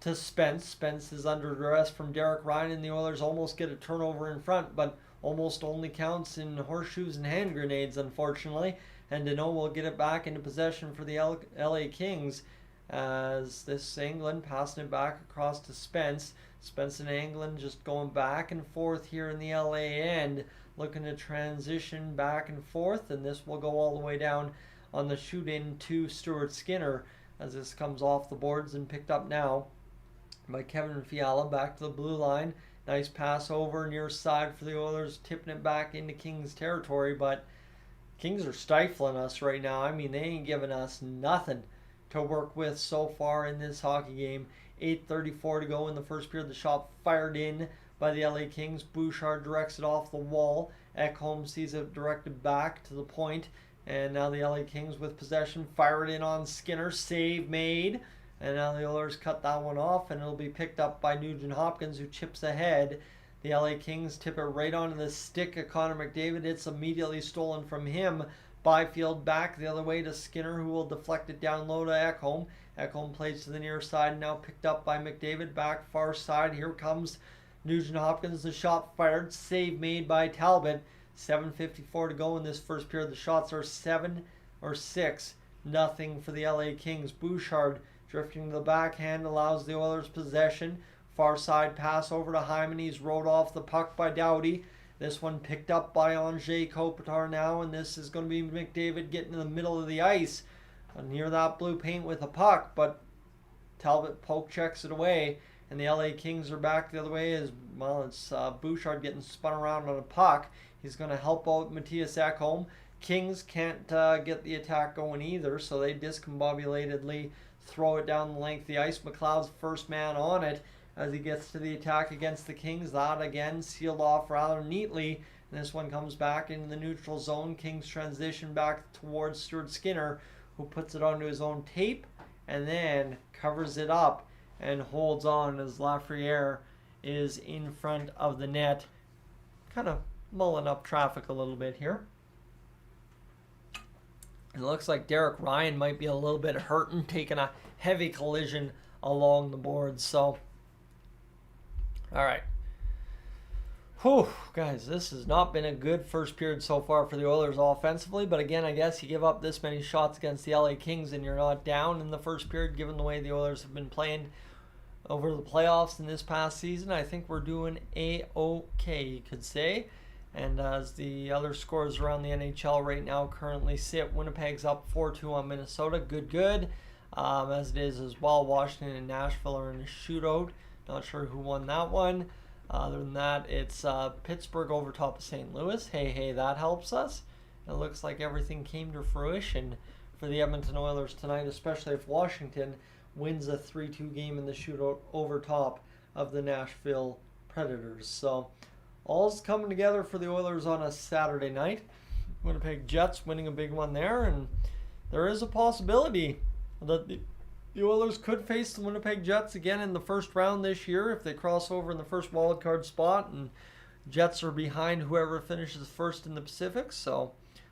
to Spence. Spence is under duress from Derek Ryan, and the Oilers almost get a turnover in front, but almost only counts in horseshoes and hand grenades, unfortunately. And Deneau will get it back into possession for the LA Kings, as this Englund passing it back across to Spence. Spence and Englund just going back and forth here in the LA end, looking to transition back and forth, and this will go all the way down on the shoot-in to Stuart Skinner, as this comes off the boards and picked up now by Kevin Fiala. Back to the blue line. Nice pass over near side for the Oilers, tipping it back into Kings territory, but Kings are stifling us right now. I mean, they ain't giving us nothing to work with so far in this hockey game. 8:34 to go in the first period. The shot fired in by the LA Kings. Bouchard directs it off the wall. Ekholm sees it directed back to the point, And now the LA Kings with possession, fire it in on Skinner, save made. And now the Oilers cut that one off, and it'll be picked up by Nugent Hopkins, who chips ahead. The LA Kings tip it right onto the stick of Connor McDavid. It's immediately stolen from him. Byfield back the other way to Skinner, who will deflect it down low to Ekholm. Ekholm plays to the near side, now picked up by McDavid, back far side. Here comes Nugent Hopkins, the shot fired, save made by Talbot. 7:54 to go in this first period. The shots are 7 or 6, nothing for the LA Kings. Bouchard drifting to the backhand allows the Oilers possession. Far side pass over to Hyman. He's rode off the puck by Doughty. This one picked up by Anze Kopitar now, and this is going to be McDavid getting in the middle of the ice near that blue paint with a puck, but Talbot poke checks it away, and the LA Kings are back the other way as well. It's Bouchard getting spun around on a puck. He's going to help out Matthias Ekholm. Kings can't get the attack going either, so they discombobulatedly throw it down the length of the ice. McLeod's first man on it as he gets to the attack against the Kings. That again sealed off rather neatly. And this one comes back into the neutral zone. Kings transition back towards Stuart Skinner, who puts it onto his own tape and then covers it up and holds on as Lafreniere is in front of the net. Kind of mulling up traffic a little bit here. It looks like Derek Ryan might be a little bit hurting, taking a heavy collision along the boards. So, all right. Whew, guys, this has not been a good first period so far for the Oilers offensively. But again, I guess you give up this many shots against the LA Kings and you're not down in the first period, given the way the Oilers have been playing over the playoffs in this past season. I think we're doing A-OK, you could say. And as the other scores around the NHL right now currently sit, Winnipeg's up 4-2 on Minnesota. Good. As it is as well, Washington and Nashville are in a shootout. Not sure who won that one. Other than that, it's Pittsburgh over top of St. Louis. Hey, that helps us. It looks like everything came to fruition for the Edmonton Oilers tonight, especially if Washington wins a 3-2 game in the shootout over top of the Nashville Predators. So all's coming together for the Oilers on a Saturday night. Winnipeg Jets winning a big one there, and there is a possibility that the Oilers could face the Winnipeg Jets again in the first round this year if they cross over in the first wildcard spot and Jets are behind whoever finishes first in the Pacific. So,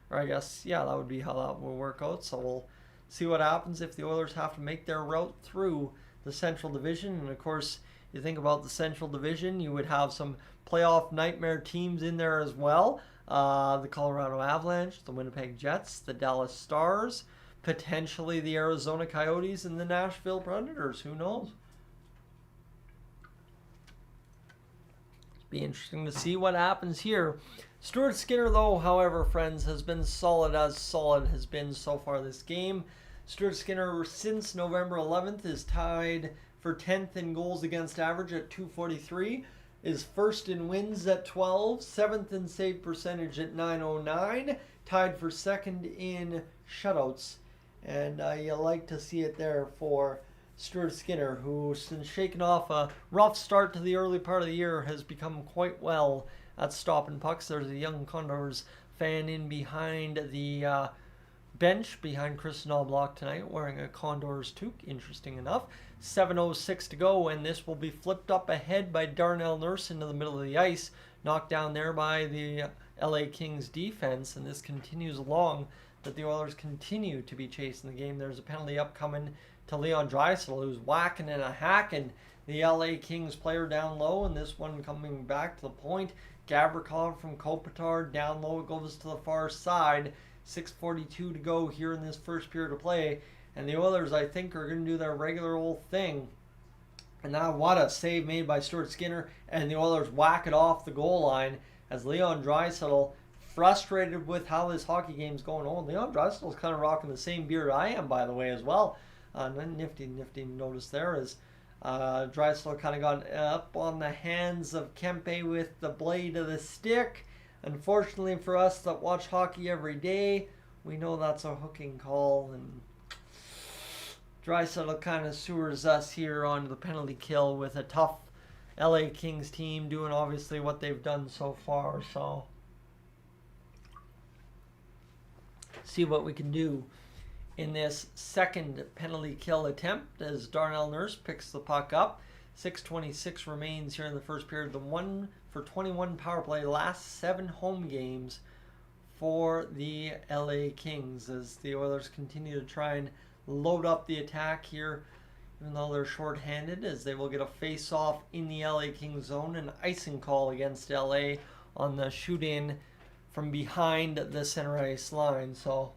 or I guess, yeah, that would be how that will work out. So we'll see what happens if the Oilers have to make their route through the Central Division. And of course, you think about the Central Division, you would have some playoff nightmare teams in there as well. The Colorado Avalanche, the Winnipeg Jets, the Dallas Stars, potentially the Arizona Coyotes, and the Nashville Predators. Who knows? It'll be interesting to see what happens here. Stuart Skinner, though, however, friends, has been solid as solid has been so far this game. Stuart Skinner, since November 11th, is tied for 10th in goals against average at .243, is first in wins at 12, 7th in save percentage at .909, tied for second in shutouts. And you like to see it there for Stuart Skinner, who, since shaking off a rough start to the early part of the year, has become quite well at stopping pucks. There's a young Condors fan in behind the bench behind Chris Knobloch tonight, wearing a Condors toque, interesting enough. 7:06 to go, and this will be flipped up ahead by Darnell Nurse into the middle of the ice, knocked down there by the LA Kings defense, and this continues along, that the Oilers continue to be chasing the game. There's a penalty upcoming to Leon Draisaitl, who's whacking and hacking the LA Kings player down low, and this one coming back to the point. Gavrikov from Kopitar, down low, it goes to the far side. 6:42 to go here in this first period of play, and the Oilers, I think, are going to do their regular old thing. And now what a save made by Stuart Skinner, and the Oilers whack it off the goal line as Leon Draisaitl, frustrated with how this hockey game's going on. Leon Draisaitl's kind of rocking the same beard I am, by the way, as well. Nifty notice there is Draisaitl kind of got up on the hands of Kempe with the blade of the stick. Unfortunately for us that watch hockey every day, we know that's a hooking call, and Draisaitl kind of sewers us here onto the penalty kill with a tough LA Kings team doing obviously what they've done so far. So see what we can do in this second penalty kill attempt as Darnell Nurse picks the puck up. 6:26 remains here in the first period. The 1-for-21 power play, last 7 home games for the LA Kings as the Oilers continue to try and load up the attack here, even though they're shorthanded, as they will get a face-off in the LA Kings zone, an icing call against LA on the shoot-in from behind the center ice line. So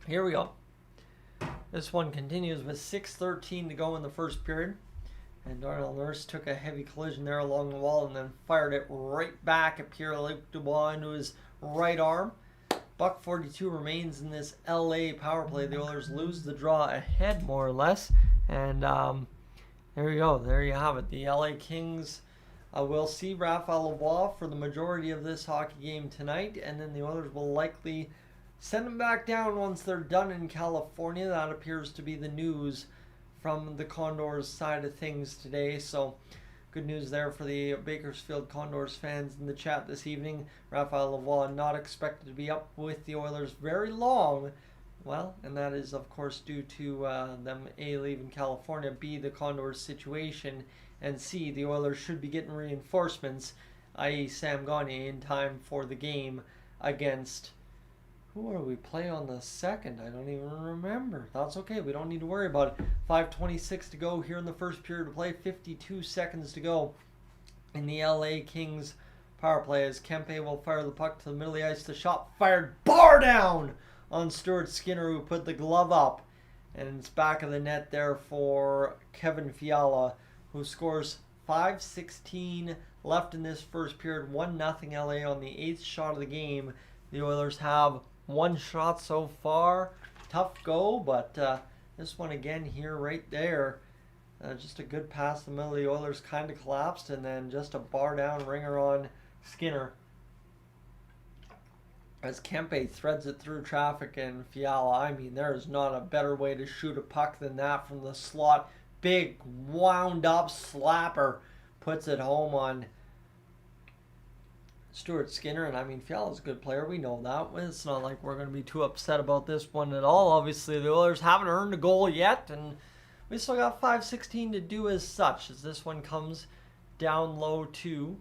here we go. This one continues with 6:13 to go in the first period. And Darnell Nurse took a heavy collision there along the wall and then fired it right back at Pierre-Luc Dubois into his right arm. $1:42 remains in this LA power play. The Oilers lose the draw ahead, more or less. And there you go. There you have it. The LA Kings will see Raphael Lavoie for the majority of this hockey game tonight. And then the Oilers will likely send them back down once they're done in California. That appears to be the news from the Condors side of things today. So good news there for the Bakersfield Condors fans in the chat this evening. Raphael Lavoie not expected to be up with the Oilers very long. Well, and that is of course due to them A, leaving California, B, the Condors situation, and C, the Oilers should be getting reinforcements, i.e. Sam Gagner, in time for the game against... Who are we play on the second? I don't even remember. That's okay. We don't need to worry about it. 5:26 to go here in the first period to play. 52 seconds to go in the LA Kings power play as Kempe will fire the puck to the middle of the ice. The shot fired bar down on Stuart Skinner, who put the glove up. And it's back of the net there for Kevin Fiala, who scores 5:16 left in this first period. 1-0 LA on the 8th shot of the game. The Oilers have 1 shot so far. Tough go, but this one again here right there. Just a good pass in the middle. The Oilers kind of collapsed, and then just a bar down ringer on Skinner as Kempe threads it through traffic. And Fiala, I mean, there is not a better way to shoot a puck than that from the slot. Big wound up slapper puts it home on Stuart Skinner. And I mean, Fiala's a good player. We know that. It's not like we're going to be too upset about this one at all. Obviously, the Oilers haven't earned a goal yet, and we still got 5:16 to do as such, as this one comes down low to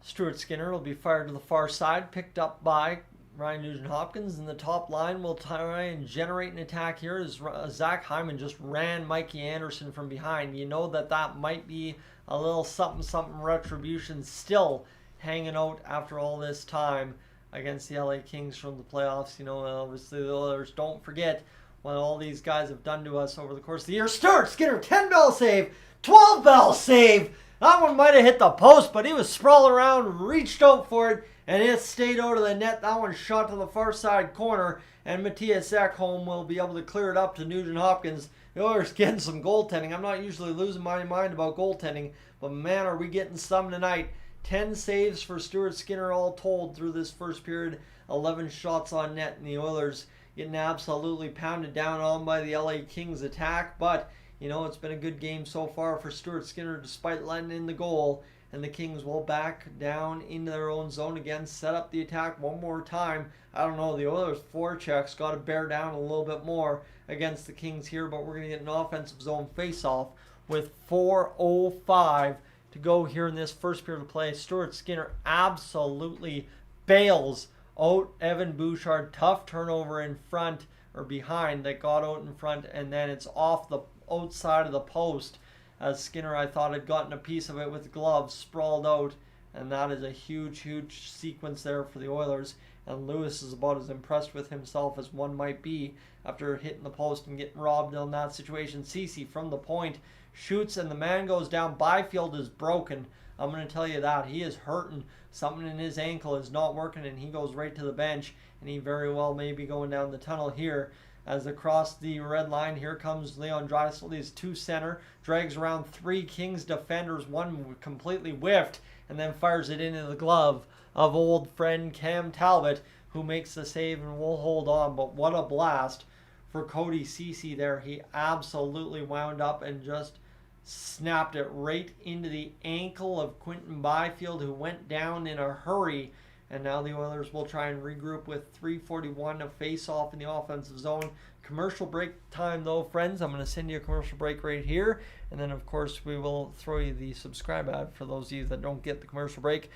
Stuart Skinner. It'll be fired to the far side, picked up by Ryan Nugent-Hopkins, and the top line will try and generate an attack here as Zach Hyman just ran Mikey Anderson from behind. You know that might be a little something retribution still hanging out after all this time against the LA Kings from the playoffs. You know, obviously the Oilers don't forget what all these guys have done to us over the course of the year. Stuart Skinner, 10-bell save, 12-bell save. That one might have hit the post, but he was sprawling around, reached out for it, and it stayed out of the net. That one shot to the far side corner, and Matthias Ekholm will be able to clear it up to Nugent-Hopkins. The Oilers getting some goaltending. I'm not usually losing my mind about goaltending, but man, are we getting some tonight. 10 saves for Stuart Skinner all told through this first period. 11 shots on net, and the Oilers getting absolutely pounded down on by the LA Kings attack. But, you know, it's been a good game so far for Stuart Skinner despite letting in the goal. And the Kings will back down into their own zone again, set up the attack one more time. I don't know, the Oilers' forechecks got to bear down a little bit more against the Kings here, but we're going to get an offensive zone face-off with 4:05 to go here in this first period of play. Stuart Skinner absolutely bails out Evan Bouchard. Tough turnover in front, or behind, that got out in front, and then it's off the outside of the post as Skinner, I thought, had gotten a piece of it with gloves, sprawled out, and that is a huge sequence there for the Oilers. And Lewis is about as impressed with himself as one might be after hitting the post and getting robbed on that situation. Ceci from the point shoots, and the man goes down. Byfield is broken. I'm going to tell you that. He is hurting. Something in his ankle is not working, and he goes right to the bench, and he very well may be going down the tunnel here. As across the red line, here comes Leon Draisaitl. He's 2 center, drags around 3 Kings defenders, one completely whiffed, and then fires it into the glove of old friend Cam Talbot, who makes the save and will hold on. But what a blast for Cody Ceci there. He absolutely wound up and just snapped it right into the ankle of Quinton Byfield, who went down in a hurry And now the Oilers will try and regroup with 3:41 of face-off in the offensive zone. Commercial break time, though, friends. I'm going to send you a commercial break right here. And then, of course, we will throw you the subscribe ad for those of you that don't get the commercial break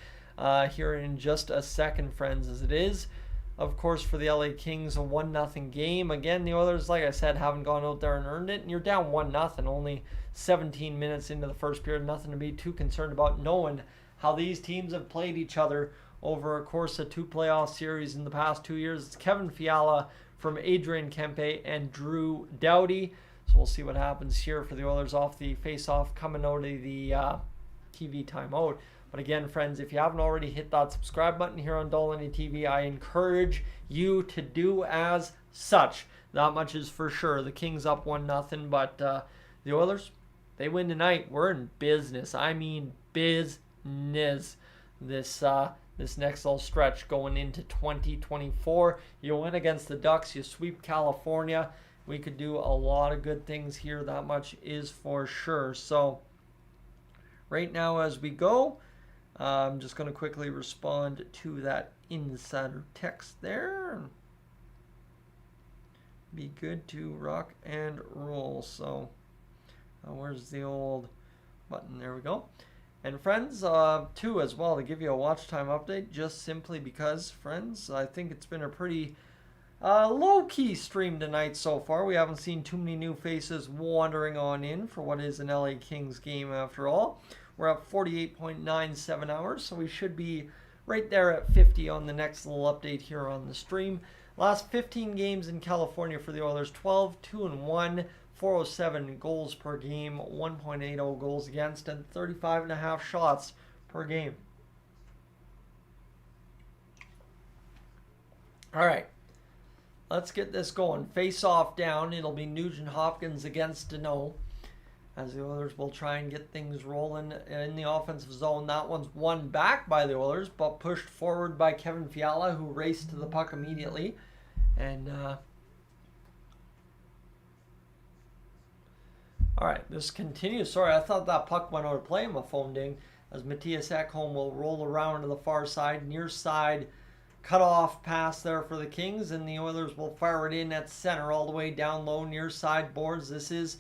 here in just a second, friends, as it is. Of course, for the LA Kings, a 1-0 game. Again, the Oilers, like I said, haven't gone out there and earned it. And you're down 1-0, only 17 minutes into the first period. Nothing to be too concerned about, knowing how these teams have played each other over a course of 2 playoff series in the past 2 years. It's Kevin Fiala from Adrian Kempe and Drew Doughty. So we'll see what happens here for the Oilers off the face-off coming out of the TV timeout. But again, friends, if you haven't already hit that subscribe button here on Dolynny TV, I encourage you to do as such. That much is for sure. The Kings up 1-0, but the Oilers, they win tonight. We're in business. I mean business. This next little stretch going into 2024. You win against the Ducks. You sweep California. We could do a lot of good things here. That much is for sure. So right now as we go, I'm just going to quickly respond to that insider text there. Be good to rock and roll. So where's the old button? There we go. And friends, too, as well, to give you a watch time update, just simply because, friends, I think it's been a pretty low-key stream tonight so far. We haven't seen too many new faces wandering on in for what is an LA Kings game after all. We're at 48.97 hours, so we should be right there at 50 on the next little update here on the stream. Last 15 games in California for the Oilers, 12, 2-1, 407 goals per game, 1.80 goals against, and 35.5 shots per game. All right, let's get this going. Face-off down. It'll be Nugent Hopkins against Danault, as the Oilers will try and get things rolling in the offensive zone. That one's won back by the Oilers, but pushed forward by Kevin Fiala, who raced to the puck immediately. And all right, this continues. Sorry, I thought that puck went out of play. My phone ding. As Matthias Ekholm will roll around to the far side, near side, cut off pass there for the Kings, and the Oilers will fire it in at center all the way down low near side boards. This is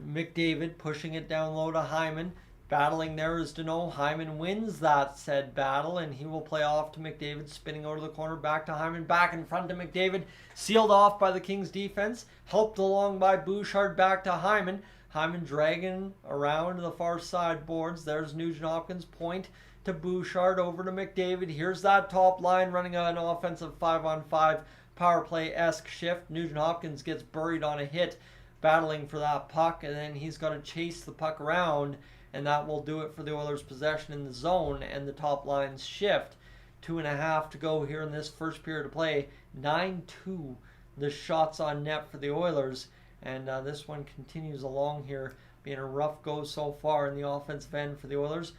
McDavid pushing it down low to Hyman. Battling there is Danault. Hyman wins that said battle, and he will play off to McDavid, spinning over the corner, back to Hyman, back in front to McDavid. Sealed off by the Kings defense. Helped along by Bouchard, back to Hyman. Hyman dragging around to the far side boards. There's Nugent Hopkins, point to Bouchard, over to McDavid. Here's that top line running an offensive 5-on-5 power play-esque shift. Nugent Hopkins gets buried on a hit, battling for that puck, and then he's got to chase the puck around, and that will do it for the Oilers' possession in the zone and the top line's shift. 2.5 to go here in this first period of play. 9-2 the shots on net for the Oilers, and this one continues along here, being a rough go so far in the offensive end for the Oilers.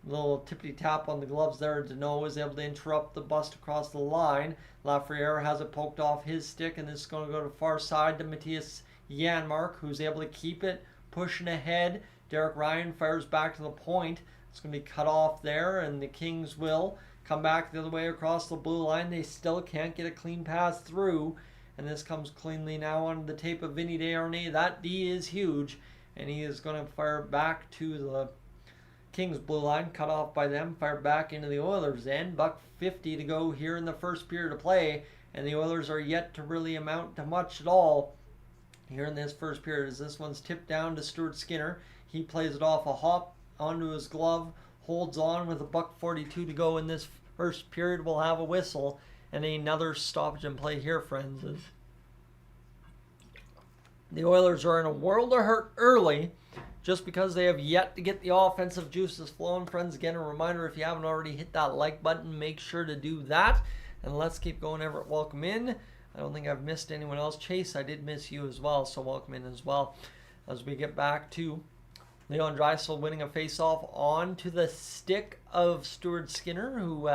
A little tippity-tap on the gloves there. Danault is able to interrupt the bust across the line. Lafreniere has it poked off his stick, and this is going to go to far side to Matthias Janmark, who's able to keep it, pushing ahead. Derek Ryan fires back to the point. It's going to be cut off there, and the Kings will come back the other way across the blue line. They still can't get a clean pass through, and this comes cleanly now onto the tape of Vinny Desharnais. That D is huge, and he is going to fire back to the Kings blue line, cut off by them, fired back into the Oilers end. $1:50 to go here in the first period of play, and the Oilers are yet to really amount to much at all here in this first period, as this one's tipped down to Stuart Skinner. He plays it off a hop onto his glove, holds on with $1:42 to go in this first period. We'll have a whistle and another stoppage in play here, friends. As the Oilers are in a world of hurt early, just because they have yet to get the offensive juices flowing. Friends, again, a reminder, if you haven't already hit that like button, make sure to do that. And let's keep going. Everett, welcome in. I don't think I've missed anyone else. Chase, I did miss you as well, so welcome in as well. As we get back to Leon Draisaitl winning a face-off onto the stick of Stuart Skinner, who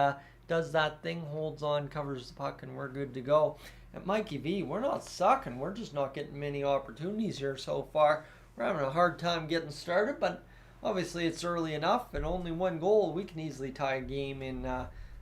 does that thing, holds on, covers the puck, and we're good to go. And Mikey V, we're not sucking. We're just not getting many opportunities here so far. We're having a hard time getting started, but obviously it's early enough, and only one goal. We can easily tie a game in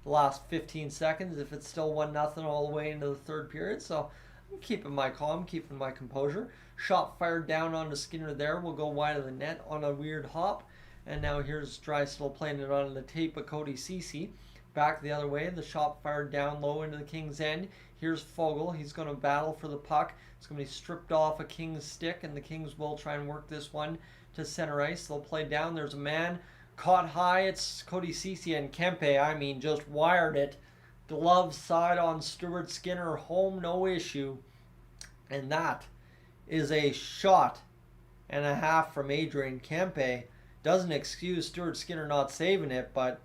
the last 15 seconds if it's still 1-0 all the way into the third period. So I'm keeping my calm, keeping my composure. Shot fired down onto Skinner there. Will go wide of the net on a weird hop. And now here's Draisaitl playing it onto the tape of Cody Ceci. Back the other way. The shot fired down low into the Kings' end. Here's Fogle. He's going to battle for the puck. It's going to be stripped off a Kings stick, and the Kings will try and work this one to center ice. They'll play down. There's a man caught high. It's Cody Ceci, and Kempe, I mean, just wired it. Glove side on Stuart Skinner. Home, no issue. And that is a shot and a half from Adrian Kempe. Doesn't excuse Stuart Skinner not saving it, but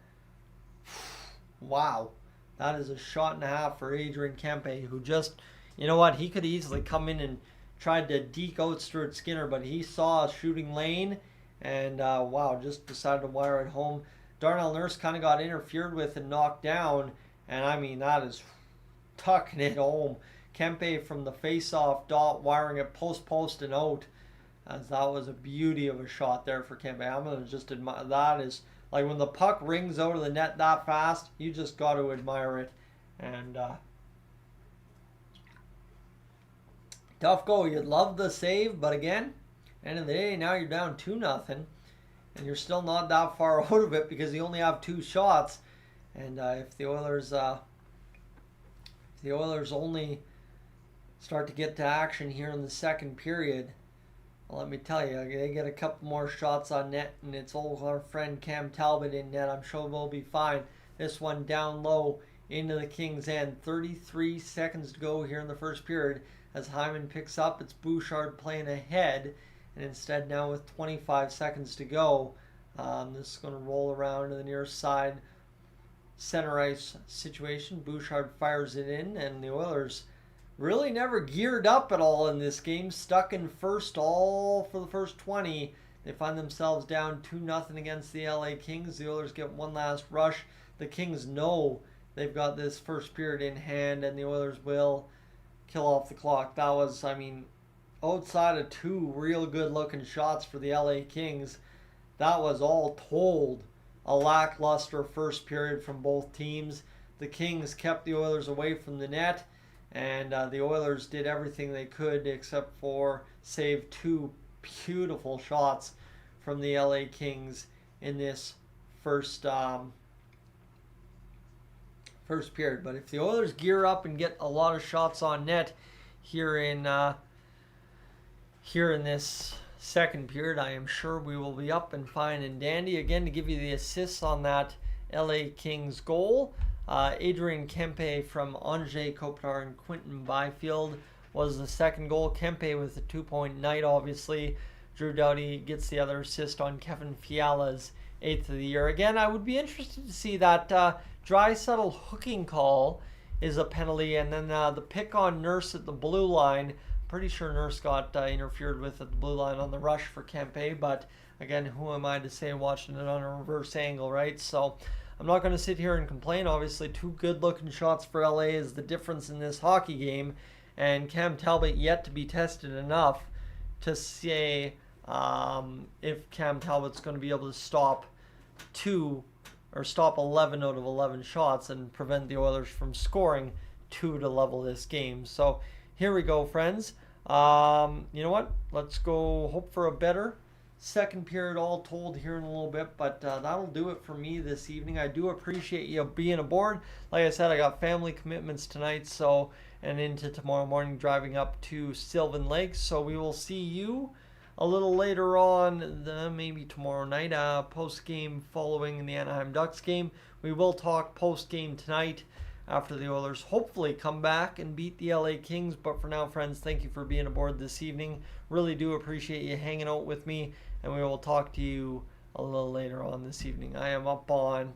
wow. That is a shot and a half for Adrian Kempe, who just, you know what, he could easily come in and tried to deke out Stuart Skinner, but he saw a shooting lane and, wow, just decided to wire it home. Darnell Nurse kind of got interfered with and knocked down, and I mean, that is tucking it home. Kempe from the face-off dot, wiring it post and out, as that was a beauty of a shot there for Kempe. I'm going to just admire, that is, like when the puck rings out of the net that fast, you just got to admire it. And tough goal. You'd love the save, but again, end of the day, now you're down 2-0, and you're still not that far out of it because you only have 2 shots. And if the Oilers only start to get to action here in the second period, well, let me tell you, they get a couple more shots on net, and it's old our friend Cam Talbot in net. I'm sure we'll be fine. This one down low into the Kings' end. 33 seconds to go here in the first period. As Hyman picks up, it's Bouchard playing ahead, and instead now with 25 seconds to go, this is going to roll around to the near side center ice situation. Bouchard fires it in, and the Oilers really never geared up at all in this game. Stuck in first all for the first 20. They find themselves down 2-0 against the LA Kings. The Oilers get one last rush. The Kings know they've got this first period in hand, and the Oilers will kill off the clock. That was, I mean, outside of 2 real good looking shots for the LA Kings, that was all told a lackluster first period from both teams. The Kings kept the Oilers away from the net, and the Oilers did everything they could except for save 2 beautiful shots from the LA Kings in this first period. But if the Oilers gear up and get a lot of shots on net here in this second period, I am sure we will be up and fine and dandy. Again, to give you the assists on that LA Kings goal, Adrian Kempe from Andrzej Kopitar and Quinton Byfield was the second goal. Kempe with a 2-point night, obviously. Drew Doughty gets the other assist on Kevin Fiala's 8th of the year. Again, I would be interested to see that Draisaitl hooking call is a penalty, and then the pick on Nurse at the blue line. Pretty sure Nurse got interfered with at the blue line on the rush for Kempe, but again, who am I to say watching it on a reverse angle, right? So I'm not going to sit here and complain. Obviously, 2 good-looking shots for LA is the difference in this hockey game, and Cam Talbot yet to be tested enough to say if Cam Talbot's going to be able to stop 11 out of 11 shots and prevent the Oilers from scoring 2 to level this game. So here we go, friends. You know what? Let's go hope for a better second period all told here in a little bit, but that'll do it for me this evening. I do appreciate you being aboard. Like I said, I got family commitments tonight, so, and into tomorrow morning driving up to Sylvan Lake, so we will see you a little later on, maybe tomorrow night, post-game following the Anaheim Ducks game. We will talk post-game tonight after the Oilers hopefully come back and beat the LA Kings. But for now, friends, thank you for being aboard this evening. Really do appreciate you hanging out with me, and we will talk to you a little later on this evening. I am up on